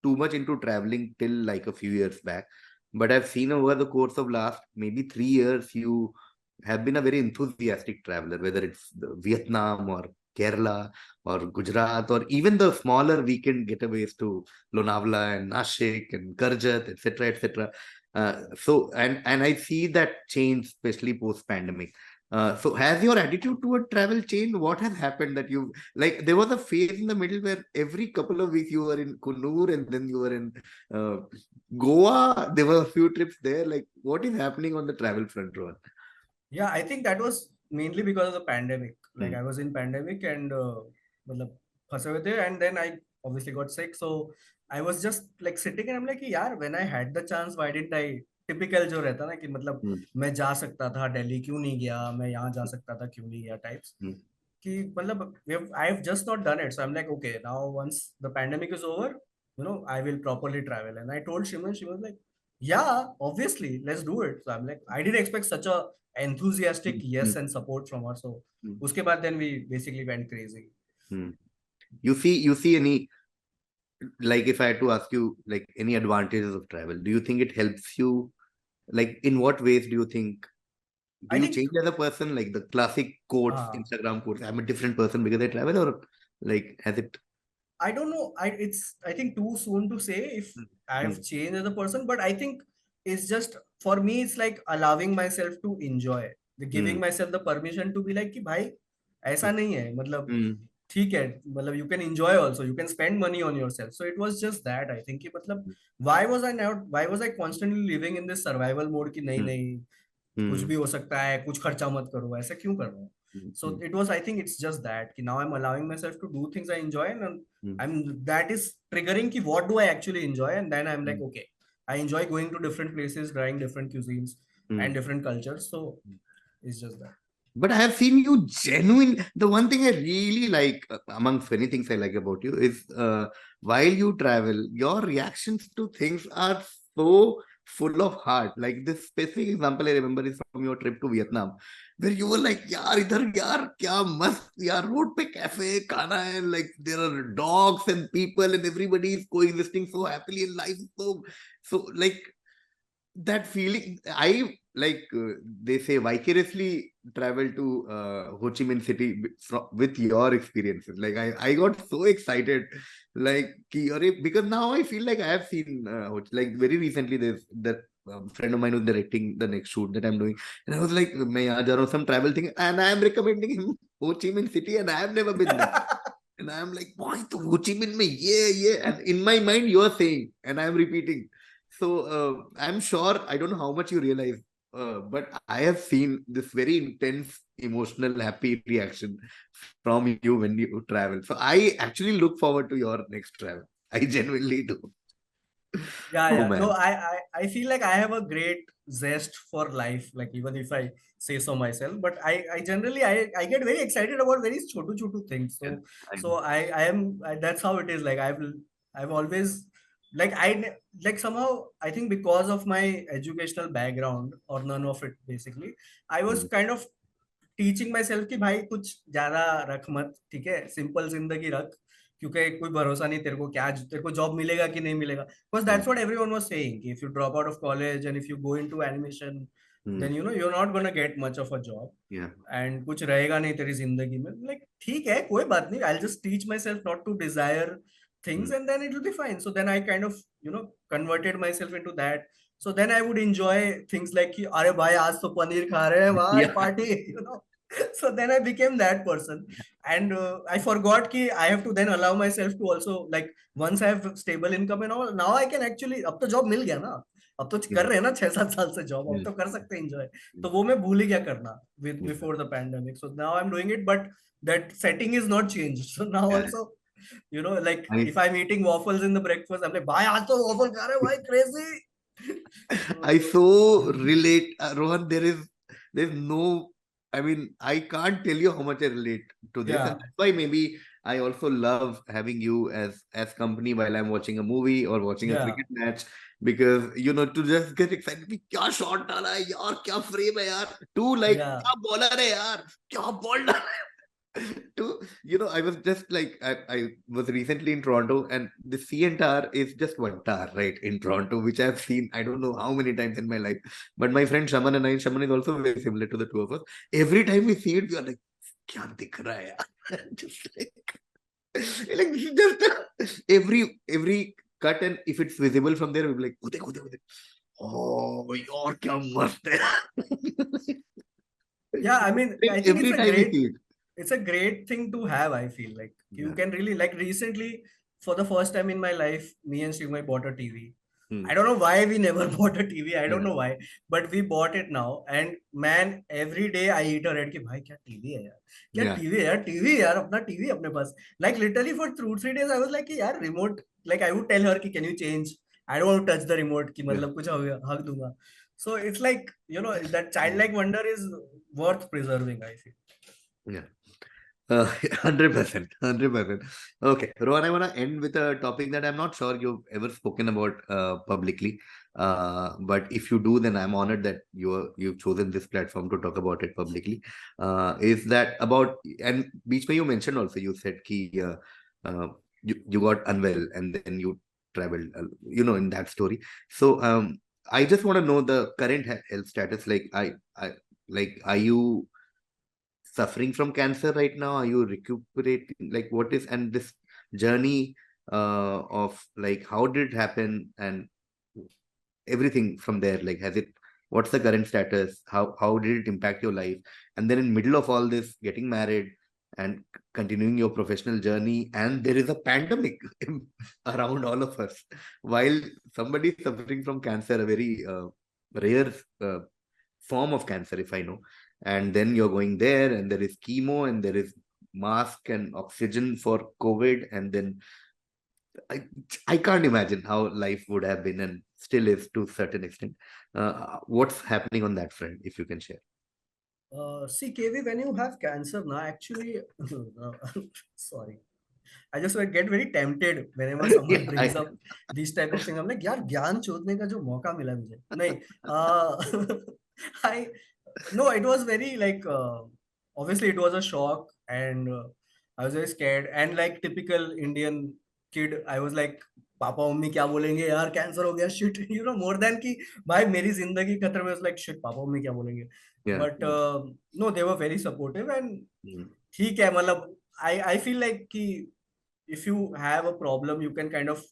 too much into traveling till like a few years back. But I've seen over the course of last maybe 3 years, you have been a very enthusiastic traveler, whether it's Vietnam or Kerala or Gujarat, or even the smaller weekend getaways to Lonavala and Nashik and Karjat, etc., etc. And I see that change, especially post pandemic. So has your attitude toward travel changed? What has happened that you, like, there was a phase in the middle where every couple of weeks you were in Kunur and then you were in uh, Goa. There were a few trips there. Like, what is happening on the travel front, Rohan? Yeah, I think that was mainly because of the pandemic. Like Hmm. I was in pandemic and मतलब फंसे हुए थे, and then I obviously got sick. So I was just like sitting and I'm like कि यार when I had the chance why didn't I, typical जो रहता ना कि मतलब Hmm. मैं जा सकता था दिल्ली क्यों नहीं गया, मैं यहाँ जा सकता था क्यों नहीं गया टाइप्स, Hmm. कि मतलब I have just not done it. So I'm like okay, now once the pandemic is over, I will properly travel. And I told Shimon, she was like yeah, obviously, let's do it. So I'm like, I didn't expect such a enthusiastic Hmm. yes and support from her. So Hmm. uske baad then we basically went crazy. Hmm. You see any, like, if I had to ask you, like, any advantages of travel, do you think it helps you? Like, in what ways do you think, do I you think change as a person, like the classic quotes, uh, Instagram quotes, I'm a different person because I travel, or like, has it? I don't know. It's I think too soon to say if Hmm. I've changed as a person, but I think it's just for me. It's like allowing myself to enjoy, Hmm. giving myself the permission to be like कि भाई ऐसा नहीं है, मतलब Hmm. ठीक है, मतलब you can enjoy also, you can spend money on yourself. So it was just that I think कि मतलब why was I constantly living in this survival mode कि नहीं Hmm. नहीं कुछ Hmm. भी हो सकता है, कुछ खर्चा मत करो, ऐसा क्यों कर रहा हूँ? Hmm. So Hmm. it was, I think it's just that कि now I'm allowing myself to do things I enjoy, and Hmm. I'm that is triggering कि what do I actually enjoy, and then I'm like Hmm. okay, I enjoy going to different places, trying different cuisines and Hmm. different cultures. So it's just that. But I have seen you genuine. The one thing I really like, amongst many things I like about you, is while you travel, your reactions to things are so full of heart. Like this specific example I remember is from your trip to Vietnam, where you were like, "Yaar, idhar yaar, kya mast yaar, road pe cafe, khana hai, like there are dogs and people and everybody is coexisting so happily in life." So like that feeling, I like, they say, vicariously travel to Ho Chi Minh City with your experiences. Like I got so excited, like because now I feel like I have seen like very recently there's that friend of mine who's directing the next shoot that I'm doing, and I was like, मैं यहाँ जा रहा हूँ, some travel thing, and I am recommending him Ho Chi Minh City, and I have never been there. And I'm like, boy, to Ho Chi Minh mein yeah. And in my mind, you are saying, and I'm repeating. So I'm sure, I don't know how much you realize, but I have seen this very intense, emotional, happy reaction from you when you travel. So I actually look forward to your next travel. I genuinely do. Yeah, Oh yeah. No, man. I feel like I have a great zest for life, like even if I say so myself. But I generally I get very excited about very chotu things. Yeah, So I so know. that's how it is. Like I've always like like somehow I think because of my educational background or none of it basically, I was Mm, kind of teaching my self कि भाई कुछ ज्यादा रख मत, ठीक है, simple जिंदगी रख, क्योंकि कोई भरोसा नहीं तेरे को, क्या तेरे को जॉब मिलेगा कि नहीं मिलेगा, because mm, that's what everyone was saying कि if you drop out of college and if you go into animation mm, then you are not gonna get much of a job, yeah. And कुछ रहेगा नहीं तेरी जिंदगी में, like ठीक है कोई बात नहीं, I will just teach myself not to desire things Mm, and then it will be fine. So then I kind of converted myself into that. So then I would enjoy things like कि अरे भाई आज तो पनीर खा रहे हैं भाई yeah. party, you know. So then I became that person, and I forgot कि I have to then allow myself to also, like, once I have stable income and all, now I can actually, अब तो job मिल गया ना, अब तो कर Yeah. रहे हैं ना 6-7 साल से जॉब, अब Yeah. तो कर सकते हैं enjoy. Yeah. तो वो मैं भूल ही गया करना with Yeah. before the pandemic. So now I'm doing it, but that setting is not changed. So now Yeah. also You know, like I if I'm eating waffles in the breakfast, I'm like, bhai, aaj to waffle kha rahe, bhai, crazy. I So, so relate, Rohan. There's no. I mean, I can't tell you how much I relate to this, and yeah, that's why maybe I also love having you as company while I'm watching a movie or watching a yeah, cricket match, because to just get excited. क्या shot डाला है यार, क्या frame है यार, two like yeah, क्या bowler है यार, क्या ball डाला है. To I was just like I was recently in Toronto, and the CN Tower is just one tower right in Toronto, which I've seen I don't know how many times in my life. But my friend Shaman is also very similar to the two of us. Every time we see it, we are like, "Kya dikh raha hai yaar?" Just like just every cut, and if it's visible from there, we'll be like, "Ude, ude, ude." Oh, yaar, kya mast hai. yeah. I mean, I think Every time we see it. it's a great thing to have. I feel like you Yeah. can really, like, recently, for the first time in my life, me and Srimai bought a TV. Hmm. I don't know why we never bought a TV. I don't Yeah. know why, but we bought it now. And man, every day I eat a red कि भाई क्या TV है यार, क्या Yeah. TV है यार, TV है यार, अपना टीवी अपने पास. Like literally for 2 3 days I was like कि यार remote. Like I would tell her कि can you change? I don't want to touch the remote कि Yeah. मतलब कुछ हक दूंगा. So it's like, that Hmm. childlike wonder is worth preserving, I feel. Yeah. 100%, 100%. Okay, Rohan, I want to end with a topic that I'm not sure you've ever spoken about publicly. But if you do, then I'm honored that you've chosen this platform to talk about it publicly. Is that about, and beach mein you mentioned also, you said ki, you got unwell and then you traveled, in that story. So I just want to know the current health status. Are you suffering from cancer right now? Are you recuperating? Like, what is, and this journey of like, how did it happen and everything from there? Like, what's the current status? How did it impact your life? And then in middle of all this, getting married and continuing your professional journey, and there is a pandemic around all of us. While somebody is suffering from cancer, a very rare form of cancer, if I know. And then you're going there, and there is chemo, and there is mask and oxygen for COVID. And then I, I can't imagine how life would have been and still is to a certain extent. What's happening on that front, if you can share? See, KV, when you have cancer, now actually, sorry, I just like, get very tempted whenever Yeah, someone brings up these type of thing. I'm like, यार ज्ञान चोदने का जो मौका मिला मुझे नहीं. I No, it was very like, obviously it was a shock, and I was very scared, and like typical Indian kid, I was like, papa mummy क्या बोलेंगे यार, कैंसर हो गया, shit. More than कि भाई मेरी जिंदगी खतरे में. I was like, shit, papa mummy क्या बोलेंगे. yeah. But no, they were very supportive, and Mm, ठीक है, मतलब I feel like कि if you have a problem, you can kind of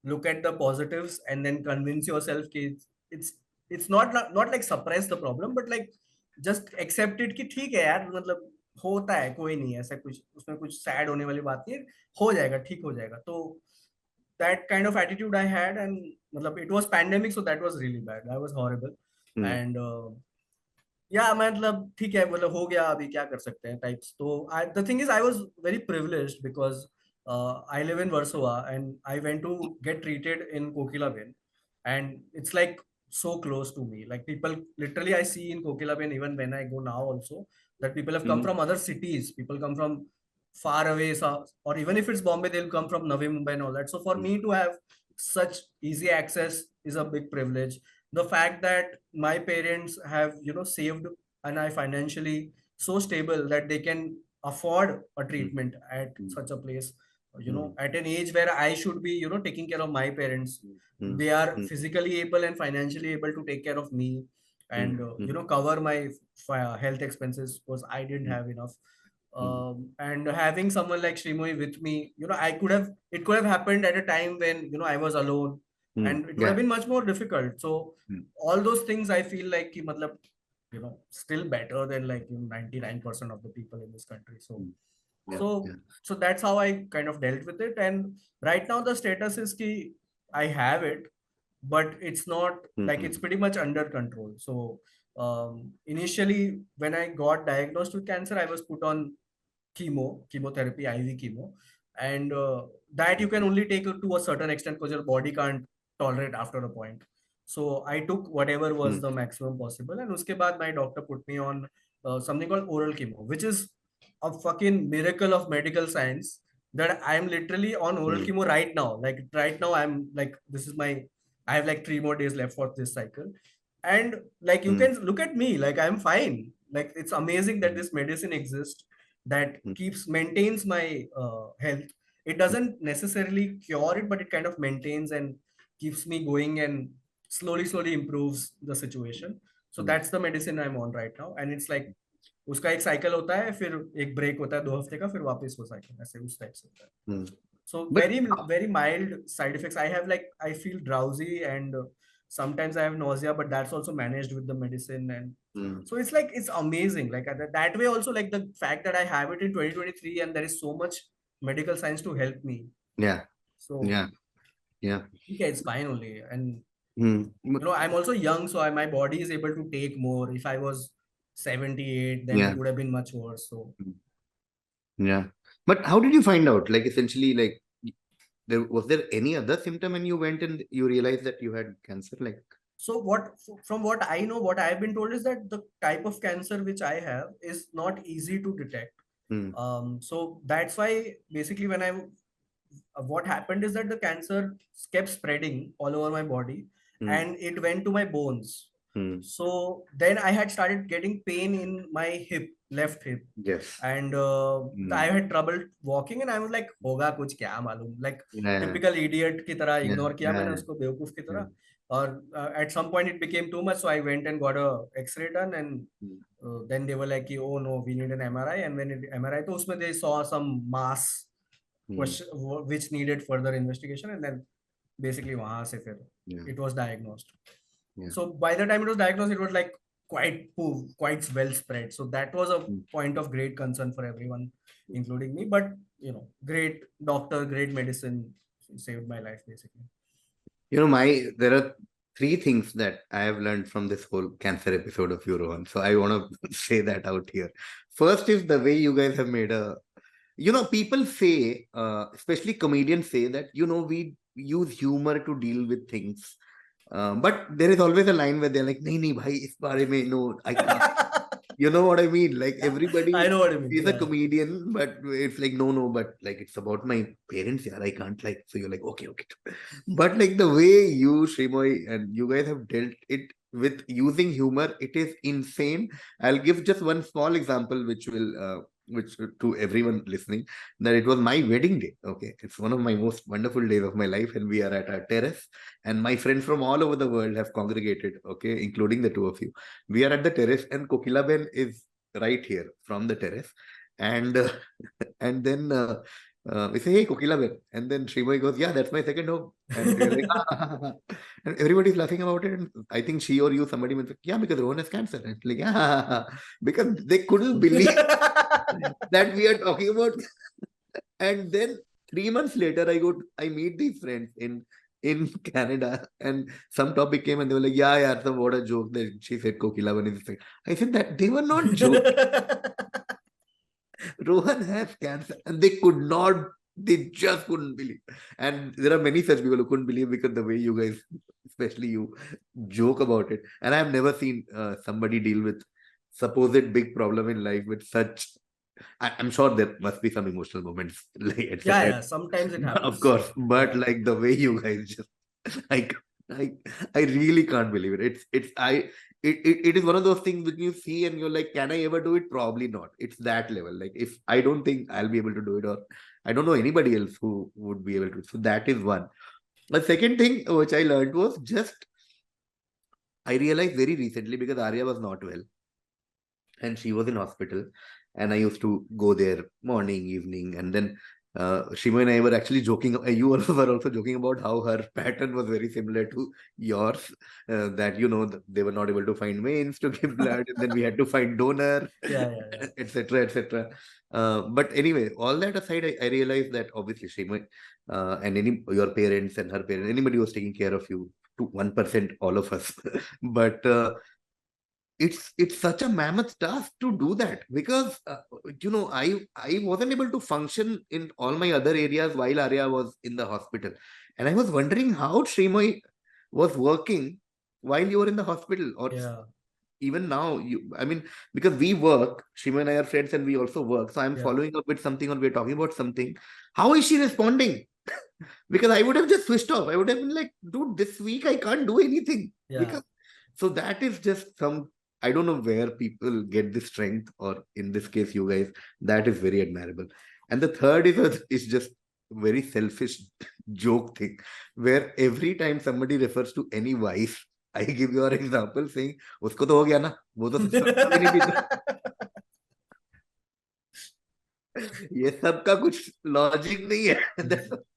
look at the positives and then convince yourself कि it's it's not like suppress the problem, but like just accept it कि ठीक है यार, मतलब होता है, कोई नहीं है ऐसा, कुछ उसमें कुछ सैड होने वाली बात नहीं है, हो जाएगा, ठीक हो जाएगा. तो that kind of attitude I had, and मतलब it was pandemic, so that was really bad, that was horrible. mm, And या मतलब ठीक है, मतलब हो गया, अभी क्या कर सकते हैं टाइप्स. तो the thing is I was very privileged because I live in Versova, and I went to get treated in Kokilaben, and it's like so close to me. Like people literally I see in Kokilaben, even when I go now also, that people have come mm, from other cities, people come from far away, so, or even if it's Bombay, they'll come from Navi Mumbai and all that. So for mm, me to have such easy access is a big privilege. The fact that my parents have saved, and are financially so stable that they can afford a mm, treatment at mm, such a place, mm, at an age where I should be taking care of my parents. mm, They are mm, physically able and financially able to take care of me, mm, and mm, cover my health expenses, because I didn't mm, have enough. mm, And having someone like Shrimoy with me, it could have happened at a time when I was alone, mm. and it would have Yeah. been much more difficult. So Mm, all those things I feel like कि मतलब still better than like 99% of the people in this country. So mm. Yeah. so Yeah. so that's how I kind of dealt with it. And right now the status is ki I have it, but it's not Mm, like, it's mm, pretty much under control. So initially when I got diagnosed with cancer, I was put on chemotherapy, IV chemo. and that you can only take it to a certain extent because your body can't tolerate after a point. So I took whatever was the maximum possible, and uske baad my doctor put me on something called oral chemo, which is a fucking miracle of medical science, that I'm literally on oral chemo right now. Like right now, I'm like, this is my, I have like 3 more days left for this cycle. And like you can look at me, like I'm fine. Like it's amazing that this medicine exists that keeps maintains my health. It doesn't necessarily cure it, but it kind of maintains and keeps me going and slowly improves the situation. So that's the medicine I'm on right now, and it's like उसका एक cycle होता है, फिर एक break होता है 2 हफ्ते का, फिर वापस वो साइकिल ऐसे उस टाइप से होता है. So But very mild side effects. I have like, I feel drowsy, and sometimes I have nausea, but that's also managed with the medicine. And so it's like, it's amazing. Like that way also, like the fact that I have it in 2023 and there is so much medical science to help me. yeah, So yeah, yeah. okay, it's fine only. And Hmm. I'm also young, so my body is able to take more. If I was 78, then Yeah, it would have been much worse. So yeah. But how did you find out? Like essentially, like was there any other symptom and you went and you realized that you had cancer? Like, so from what I know, what I've been told is that the type of cancer which I have is not easy to detect. So that's why basically when what happened is that the cancer kept spreading all over my body, and it went to my bones. So then I had started getting pain in my left hip, yes. and I had trouble walking, and I was like, होगा कुछ क्या मालूम, like Yeah, typical idiot की तरह yeah, ignore किया मैंने yeah, उसको बेवकूफ की yeah. तरह. Or at some point it became too much, so I went and got a X-ray done, and then they were like, oh no, we need an MRI. And when it MRI, तो उसमें they saw some mass question which needed further investigation, and then basically वहां से फिर Yeah, it was diagnosed. yeah. So by the time it was diagnosed, it was like quite well spread. So that was a point of great concern for everyone, including me. But great doctor, great medicine saved my life basically. There are three things that I have learned from this whole cancer episode of Eurohon. So I want to say that out here. First is the way you guys have made people say, especially comedians say that, we use humor to deal with things. But there is always a line where they're like, nahi, nahi, bhai, is baare mein, no, I can't. You know what I mean? Like I everybody know what you mean. is a Yeah. comedian, but it's like, no, but like it's about my parents, yeah, I can't like, so you're like, okay. But like the way you, Shrimoy, and you guys have dealt it with using humor, it is insane. I'll give just one small example, which to everyone listening, that it was my wedding day. Okay. It's one of my most wonderful days of my life, and we are at our terrace, and my friends from all over the world have congregated, okay, including the two of you. We are at the terrace, and Kokila Ben is right here from the terrace, and and then we say, hey, Kokila Ben, and then Shrimoy goes, yeah, that's my second home, and we're like, and everybody's laughing about it, and I think she or you, somebody went, yeah, because Rohan has cancer, and it's like, yeah, because they couldn't believe that we are talking about. And then 3 months later, I meet these friends in Canada, and some topic came, and they were like, yeah, so what a joke that she said Kokila Ban is sick. I said that they were not joking. Rohan has cancer, and they just couldn't believe. And there are many such people who couldn't believe because the way you guys, especially you, joke about it. And I've never seen somebody deal with supposed big problem in life with such. I'm sure there must be some emotional moments, like etc. Yeah, sometimes it Of happens. course, but like the way you guys just, like, I really can't believe it. It is one of those things which you see and you're like, can I ever do it? Probably not. It's that level. Like, if I don't think I'll be able to do it, or I don't know anybody else who would be able to. So that is one. The second thing which I learned was just, I realized very recently, because Arya was not well and she was in hospital, and I used to go there morning, evening, and then Shima and I were actually joking. You also were also joking about how her pattern was very similar to yours. That they were not able to find veins to give blood, and then we had to find donor, Yeah. etc., etc. But anyway, all that aside, I realized that obviously Shima and your parents and her parents, anybody was taking care of you to 1%, all of us. But it's such a mammoth task to do that, because I wasn't able to function in all my other areas while Arya was in the hospital, and I was wondering how Shrimoy was working while you were in the hospital, or Yeah. even now. I mean, because we work, Shima and I are friends, and we also work, so I'm Yeah. following up with something, or we're talking about something. How is she responding? Because I would have just switched off. I would have been like, dude, this week I can't do anything. Yeah. Because so that is just some, I don't know where people get the strength, or in this case, you guys, that is very admirable. And the third is just very selfish joke thing, where every time somebody refers to any wife, I give your example saying, उसको तो हो गया ना, वो तो सबका भी नहीं पीता. ये सबका कुछ लॉजिक नहीं है.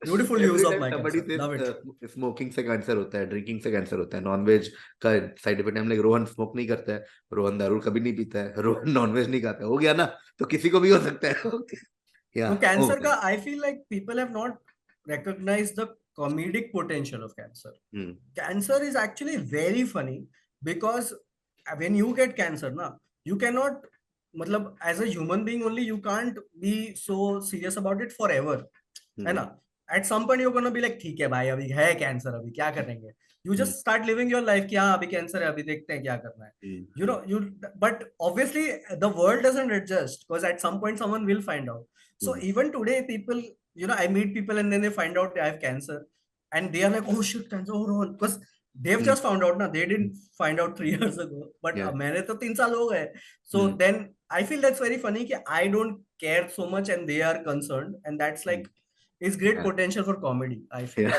Beautiful use Every of time mic somebody answer. says Love it. Smoking से कैंसर होता है, ड्रिंकिंग से कैंसर होता है, नॉनवेज का साइड इफेक्ट, हम लाइक रोहन स्मोक नहीं करता है, रोहन दारू कभी नहीं पीता है, रोहन नॉनवेज नहीं खाता है, हो गया ना, तो किसी को भी हो सकता है. या तो ओ कैंसर का I feel like people have not recognized the comedic potential of cancer. Cancer is actually very funny because when you get cancer na, you cannot, matlab, as a human being only, you can't be so serious about it forever, है ना. At some point you're gonna be like, ठीक है भाई, अभी है cancer, अभी क्या करेंगे. You just start living your life कि हाँ अभी कैंसर है, अभी देखते हैं क्या करना है. You know, but obviously the world doesn't adjust, because at some point someone will find out. So even today, people, you know, I meet people and then they find out I have cancer, and they are like, oh shit, cancer, oh no, because they've just found out now. They didn't find out 3 years ago, but मैंने तो 3 साल हो गए. So then I feel that's very funny कि I don't care so much and they are concerned, and that's like is great potential for comedy, I feel.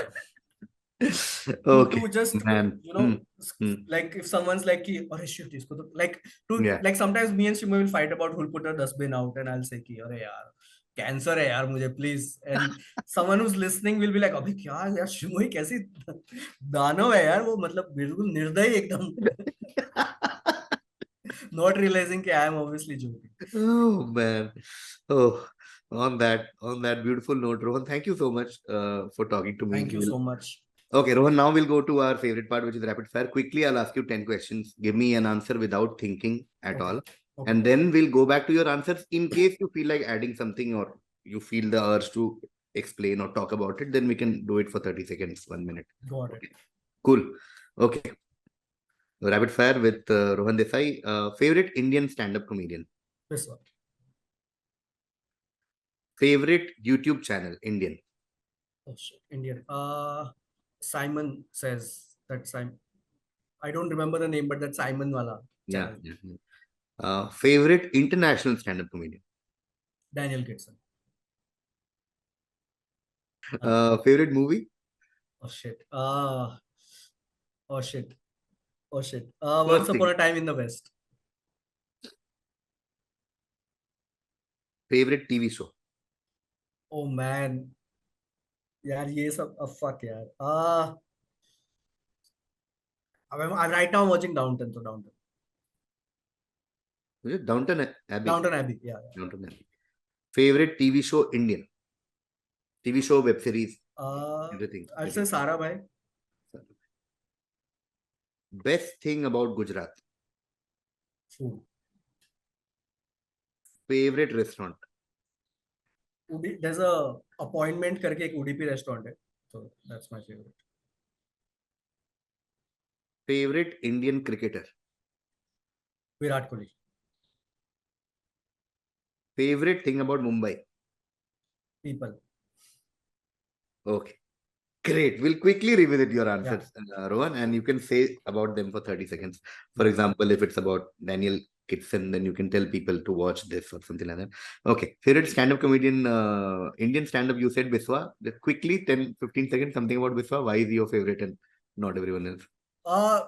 Okay, To just man. you know, like if someone's like कि, अरे shit, इसको तो like to like sometimes me and Shima will fight about who'll put her dustbin out, and I'll say कि अरे यार cancer है यार मुझे please, and someone who's listening will be like अभी क्या यार शिमोई कैसी दानव है यार वो, मतलब बिल्कुल निर्दयी एकदम. Not realizing कि I am obviously joking. Oh man. Oh, on that beautiful note, Rohan, thank you so much for talking to me. Thank you so much. Okay, Rohan, now we'll go to our favorite part, which is rapid fire. Quickly, I'll ask you 10 questions. Give me an answer without thinking at all. Okay. And then we'll go back to your answers. In case you feel like adding something, or you feel the urge to explain or talk about it, then we can do it for 30 seconds, 1 minute. Got it. Cool. Okay. Rapid fire with Rohan Desai. Favorite Indian stand-up comedian? This one. Favorite YouTube channel, Indian? Oh shit, Indian. Simon says that Simon. I don't remember the name, but that Simon wala channel. Yeah. Favorite international stand-up comedian? Daniel Kitson. Favorite movie? Oh shit. Oh shit. Oh shit. Once Upon a Time in the West. Favorite TV show? Oh man. यार ये सब fuck यार. I'm right now watching Downton. So Downton. Is it Downton Abbey? Downton Abbey. Yeah. Downton Abbey. Favorite TV show, Indian? TV show, web series, everything. I'll say Sara Bhai. Best thing about Gujarat? Food. Favorite restaurant? There's a appointment करके एक UDP restaurant है. So that's my favorite. Favorite Indian cricketer? Virat Kohli. Favorite thing about Mumbai? People. Okay. Great. We'll quickly revisit your answers, Rohan, and you can say about them for 30 seconds. For example, if it's about Daniel Kitson, then you can tell people to watch this or something like that. Okay. Favorite stand-up comedian, Indian stand-up, you said Biswa. Quickly, 10, 15 seconds, something about Biswa. Why is he your favorite and not everyone else?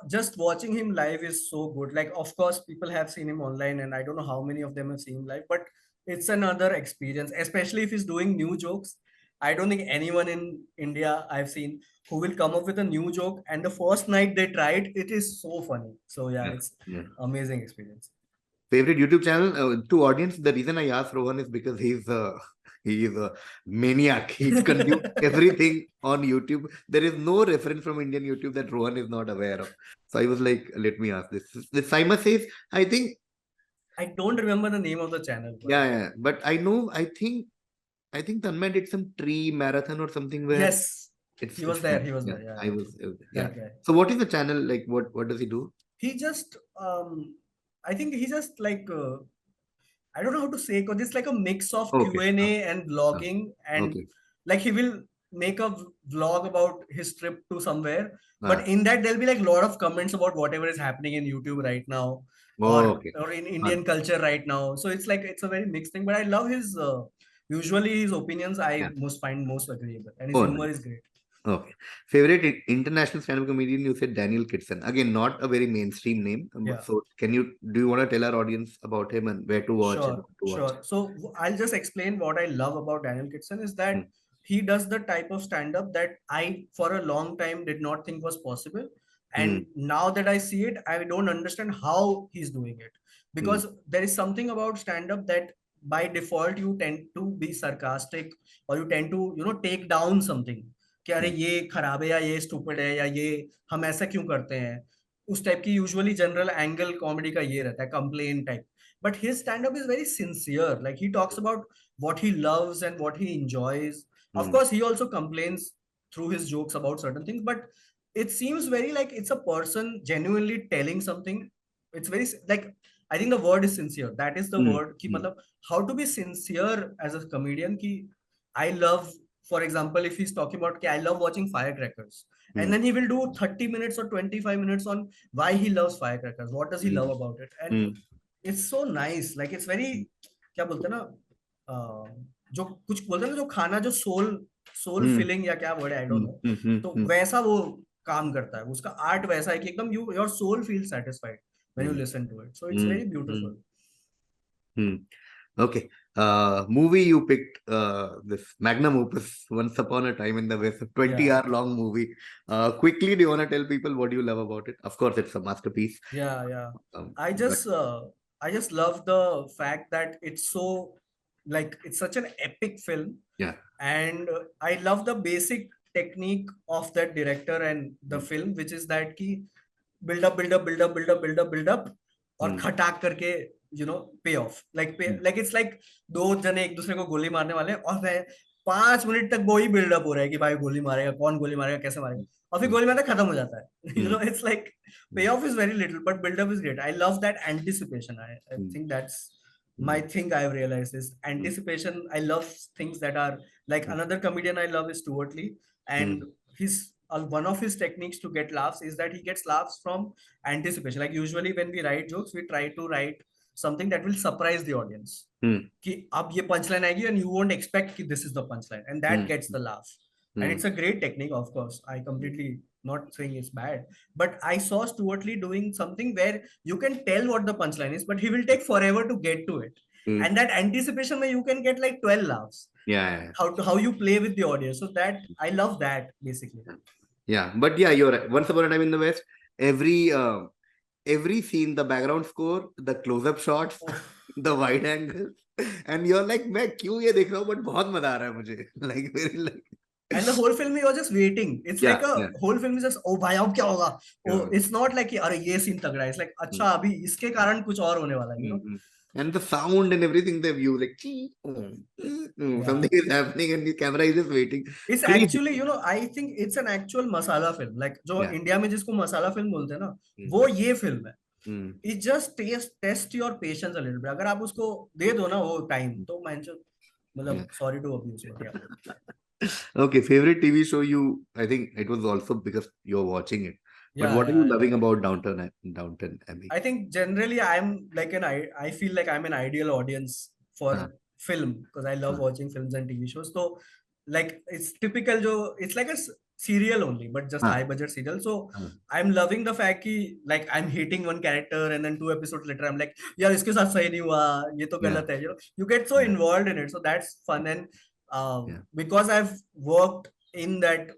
Just watching him live is so good. Like, of course, people have seen him online, and I don't know how many of them have seen him live, but it's another experience, especially if he's doing new jokes. I don't think anyone in India I've seen who will come up with a new joke, and the first night they try it, it is so funny. So it's amazing experience. Favorite YouTube channel to audience. The reason I asked Rohan is because he's He is a maniac. He consumes everything on YouTube. There is no reference from Indian YouTube that Rohan is not aware of. So I was like, let me ask this. The Simon says, I think, I don't remember the name of the channel, but yeah. But I know, I think Tanmay did some tree marathon or something where yes, it's he was there. fun. He was Yeah, there. Yeah, I was, yeah. that guy. So what is the channel like? What does he do? He just, I think he just like, I don't know how to say, because it's like a mix of Okay. Q&A and vlogging, and Okay. like he will make a vlog about his trip to somewhere, but Ah, in that there'll be like a lot of comments about whatever is happening in YouTube right now, okay. or in Fun. Indian culture right now. So it's like it's a very mixed thing. But I love his usually his opinions. I Yeah. most find most agreeable, and his Oh, humor is nice. great. Okay. Favorite international stand-up comedian, you said Daniel Kitson. Again, not a very mainstream name. Yeah. So do you want to tell our audience about him and where to watch and Sure, what to watch? sure. So I'll just explain what I love about Daniel Kitson is that Mm, he does the type of stand-up that I, for a long time, did not think was possible. And mm, now that I see it, I don't understand how he's doing it. mm, Because there is something about stand-up that by default you tend to be sarcastic, or you tend to, take down something. कि अरे mm, ये खराब है, या ये stupid है, या ये हम ऐसा क्यों करते हैं, उस टाइप की यूजुअली जनरल एंगल कॉमेडी का ये रहता है, complain type. But his stand up is very sincere. Like he talks about what he loves and what he enjoys. Of mm, course, he also complains through his jokes about certain things, but it seems very like it's a person genuinely telling something. It's very like, I think the word is sincere. That is the mm, word ki mm, matlab, how to be sincere as a comedian ki I love, for example, if he's talking about ki I love watching firecrackers, and mm, then he will do 30 minutes or 25 minutes on why he loves firecrackers, what does he mm, love about it. And mm, it's so nice, like it's very, क्या बोलते हैं ना, जो कुछ बोलते हैं ना, जो खाना जो सोल सोल mm, फिलिंग, या क्या वर्ड है, I don't mm, know. mm, mm, तो mm, वैसा वो काम करता है, उसका आर्ट वैसा है कि एकदम you your soul feel satisfied when you mm, listen to it, so it's mm, very mm, beautiful. mm. Okay. Movie you picked, this magnum opus, Once Upon a Time in the West, a Yeah, 20-hour long movie. Quickly, do you want to tell people what you love about it? Of course, it's a masterpiece. yeah. I But just I just love the fact that it's so, like it's such an epic film. yeah. And I love the basic technique of that director and the Mm, film, which is that ki build up और mm, खटाक करके, पे of, mm, like it's like दो जने एक दूसरे को गोली मारने वाले हैं, और वह 5 मिनट तक वो ही बिल्डअप हो रहा है कि भाई गोली मारेगा, कौन गोली मारेगा, कैसे मारेगा, और फिर mm, गोली मारता खत्म हो जाता है. mm, it's like pay mm, off is very little but buildup is great. I love that anticipation. I mm, think that's my mm, thing I've realized is mm, anticipation. I love things that are like, mm, another comedian I love is Stuart Lee, and mm, his one of his techniques to get laughs is that he gets laughs from anticipation. Like usually when we write jokes, we try to write something that will surprise the audience. mm, कि अब ये punchline आएगी and you won't expect कि this is the punchline, and that mm, gets the laugh. And mm, it's a great technique, of course. I completely not saying it's bad, but I saw Stuart Lee doing something where you can tell what the punchline is, but he will take forever to get to it. mm. And that anticipation where you can get like 12 laughs. Yeah, How you play with the audience. So that I love that basically. yeah. Yeah, but yeah, you're right. Once Upon a Time in the West, every scene, the background score, the close-up shots, Oh. the wide angles, and you're like, मैं क्यों ये देख रहा हूँ, but बहुत मजा आ रहा है मुझे. Like very like. And the whole film you're just waiting. It's like Yeah, a yeah. whole film is just, oh भाई अब क्या होगा. Oh, Yeah. it's not like कि अरे ये सीन तगड़ा है. It's like Mm, अच्छा अभी इसके कारण कुछ और होने वाला है, mm, mm. And the sound and everything they view, like Yeah. something is happening and the camera is just waiting. It's Crazy. actually, I think it's an actual masala film. Like जो Yeah. India में जिसको मसाला film बोलते हैं ना, Mm, वो ये film है. mm, It just test your patience a little bit. अगर आप उसको दे दो ना वो टाइम, mm. तो मैं जो, Yeah. मतलब sorry to abuse, but yeah. Okay, favorite TV show you, I think it was also because you're watching it. But what are you Yeah. loving about Downton Abbey? I think generally I'm like I feel like I'm an ideal audience Uh, for film because I love uh, watching films and TV shows. So like it's typical it's like a serial only, but just uh, high budget serial. So uh, I'm loving the fact कि like I'm hating one character and then 2 episodes later I'm like यार इसके साथ सही नहीं हुआ, ये तो yeah, गलत है. You get so yeah, involved in it. So that's fun. And yeah. because I've worked in that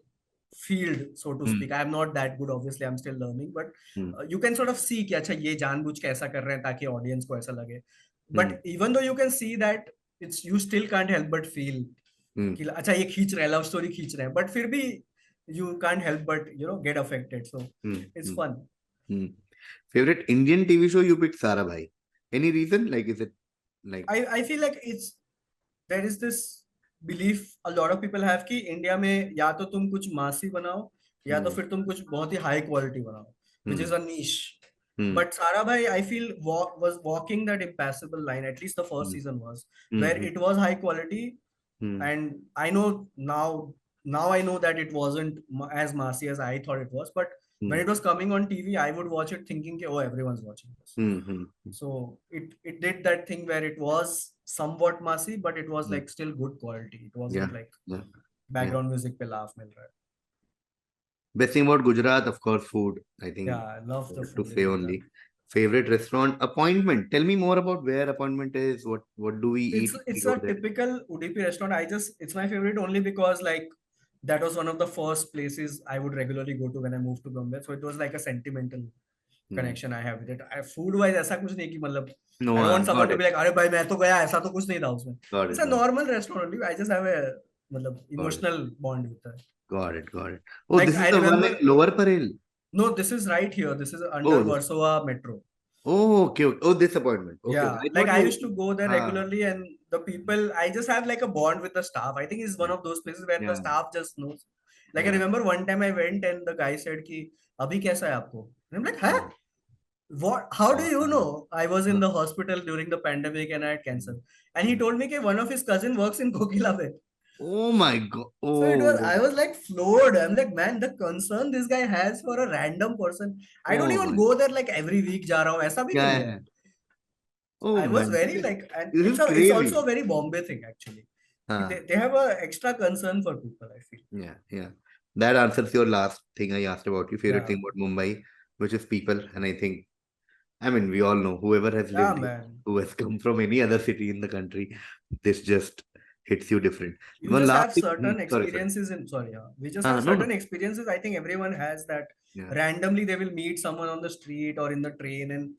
field, so to Mm, speak, I'm not that good, obviously I'm still learning, but mm, you can sort of see कि अच्छा ये जानबूझ के ऐसा कर रहे हैं ताकि ऑडियंस को ऐसा लगे. mm, But even though you can see that it's you still can't help but feel कि अच्छा ये खींच रहा है, love story खींच रहे हैं, but फिर भी you can't help but get affected. So it's fun. Favorite Indian TV show you picked Sara Bhai. Any reason? Like, is it like I feel like there is this belief a lot of people have कि India में या तो तुम कुछ मासी बनाओ या तो फिर तुम कुछ बहुत ही हाई क्वालिटी बनाओ, which is a niche. But Sara Bhai, I feel was walking that impassable line. At least the first season was where it was high quality, and I know now I know that it wasn't as massy as I thought it was. But when it was coming on TV, I would watch it thinking, oh, everyone's watching this. So it did that thing where it was somewhat massy, but it was like still good quality. It wasn't like background music pe laugh mil raha hai. Best thing about Gujarat, of course, food. I think I love the food. To say only. Favorite restaurant, appointment. Tell me more about where appointment is. What do we eat? It's a typical Udupi restaurant. It's my favorite only because like that was one of the first places I would regularly go to when I moved to Bombay. So it was like a sentimental connection I have with it. Food wise ऐसा कुछ नहीं कि मतलब I don't want someone to be like, अरे भाई मैं तो गया, ऐसा तो कुछ नहीं था उसमें. It's a normal restaurant only. I just have a मतलब emotional bond with it. Got it. Oh, like, this is the one in Lower Parel. No, this is right here. This is under Warsaw Metro. Oh, okay. Oh, this appointment. Okay. Yeah, I used to go there regularly, and the people, I just have like a bond with the staff. I think it's one of those places where the staff just knows. Like I remember one time I went and the guy said कि अभी कैसा है आपको? And I'm like, huh? What? How do you know? I was in the hospital during the pandemic and I had cancer, and he told me that one of his cousin works in Kokilabet. Oh my god! Oh. So I was like floored. I'm like, man, the concern this guy has for a random person. I don't even go there like every week. जा रहा हूँ, ऐसा भी नहीं है. Oh, I was very like, and it's also a very Bombay thing actually. They have a extra concern for people, I feel. Yeah. That answers your last thing I asked about. Your favorite thing about Mumbai, which is people, and I think, I mean, we all know whoever has lived here, who has come from any other city in the country, this just hits you different. You just have certain experiences we just have certain experiences. I think everyone has that. Randomly they will meet someone on the street or in the train and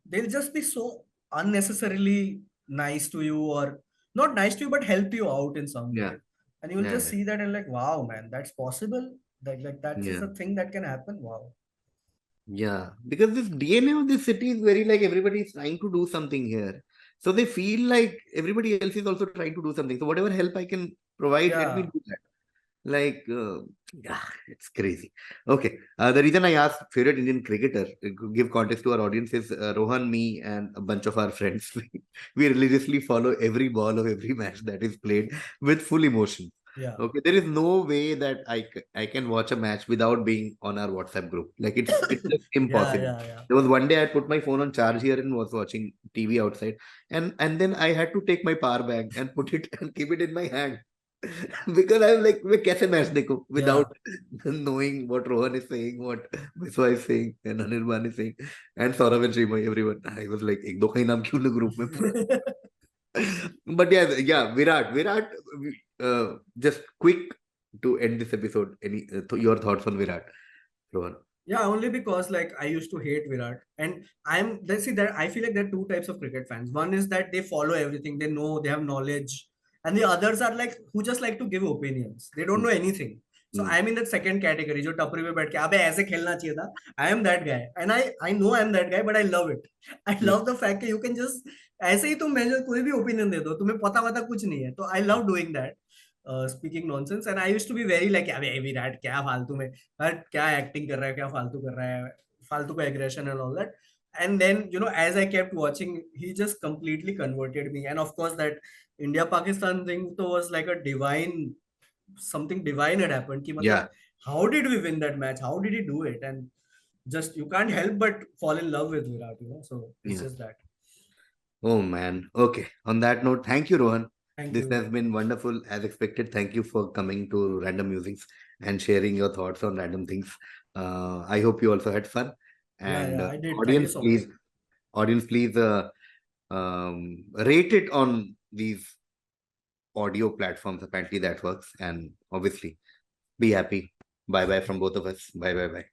they'll just be so unnecessarily nice to you, or not nice to you but help you out in some way. And you will just see that and like, wow man, that's possible. Like that is a thing that can happen. Wow. Yeah, because this DNA of this city is very like everybody is trying to do something here. So they feel like everybody else is also trying to do something. So whatever help I can provide, let me do that. Like, it's crazy. Okay. The reason I asked favorite Indian cricketer, to give context to our audience, is Rohan, me, and a bunch of our friends. We religiously follow every ball of every match that is played with full emotion. Yeah. Okay. There is no way that I can watch a match without being on our WhatsApp group. Like it's just impossible. Yeah. There was one day I put my phone on charge here and was watching TV outside, and then I had to take my power bank and put it and keep it in my hand. Because I'm like, मैं कैसे match देखूं without knowing what Rohan is saying, what Biswa is saying, and Anirban is saying, and Saurav and Shrima, everyone. I was like, एक दो का ही नाम क्यों group में? But yeah, Virat. Just quick to end this episode. Any your thoughts on Virat, Rohan? Yeah, only because like I used to hate Virat, and let's see that I feel like there are two types of cricket fans. One is that they follow everything, they know, they have knowledge, and the others are like who just like to give opinions. They don't know anything. So I'm in that second category. जो टपरी पे बैठ के अबे ऐसे खेलना चाहिए था. I am that guy, and I know I'm that guy, but I love it. I love the fact that you can just ऐसे ही तुम मेजर कोई भी ओपिनियन दे दो, तुम्हें पता कुछ नहीं है. तो I love doing that. Speaking nonsense, and I used to be very like अबे विराट क्या फालतू में, क्या एक्टिंग कर रहा है, क्या फालतू कर रहा है, फालतू का aggression and all that. And then as I kept watching, he just completely converted me. And of course that India Pakistan thing was like a something divine had happened ki, matlab, how did we win that match, how did he do it? And just you can't help but fall in love with Virat, so it's just that. Oh man. Okay, on that note, thank you, Rohan. This you. Has been wonderful as expected. Thank you for coming to Random Musings and sharing your thoughts on random things. I hope you also had fun. And I did. Audience, please rate it on these audio platforms. Apparently that works. And obviously be happy. Bye from both of us. Bye.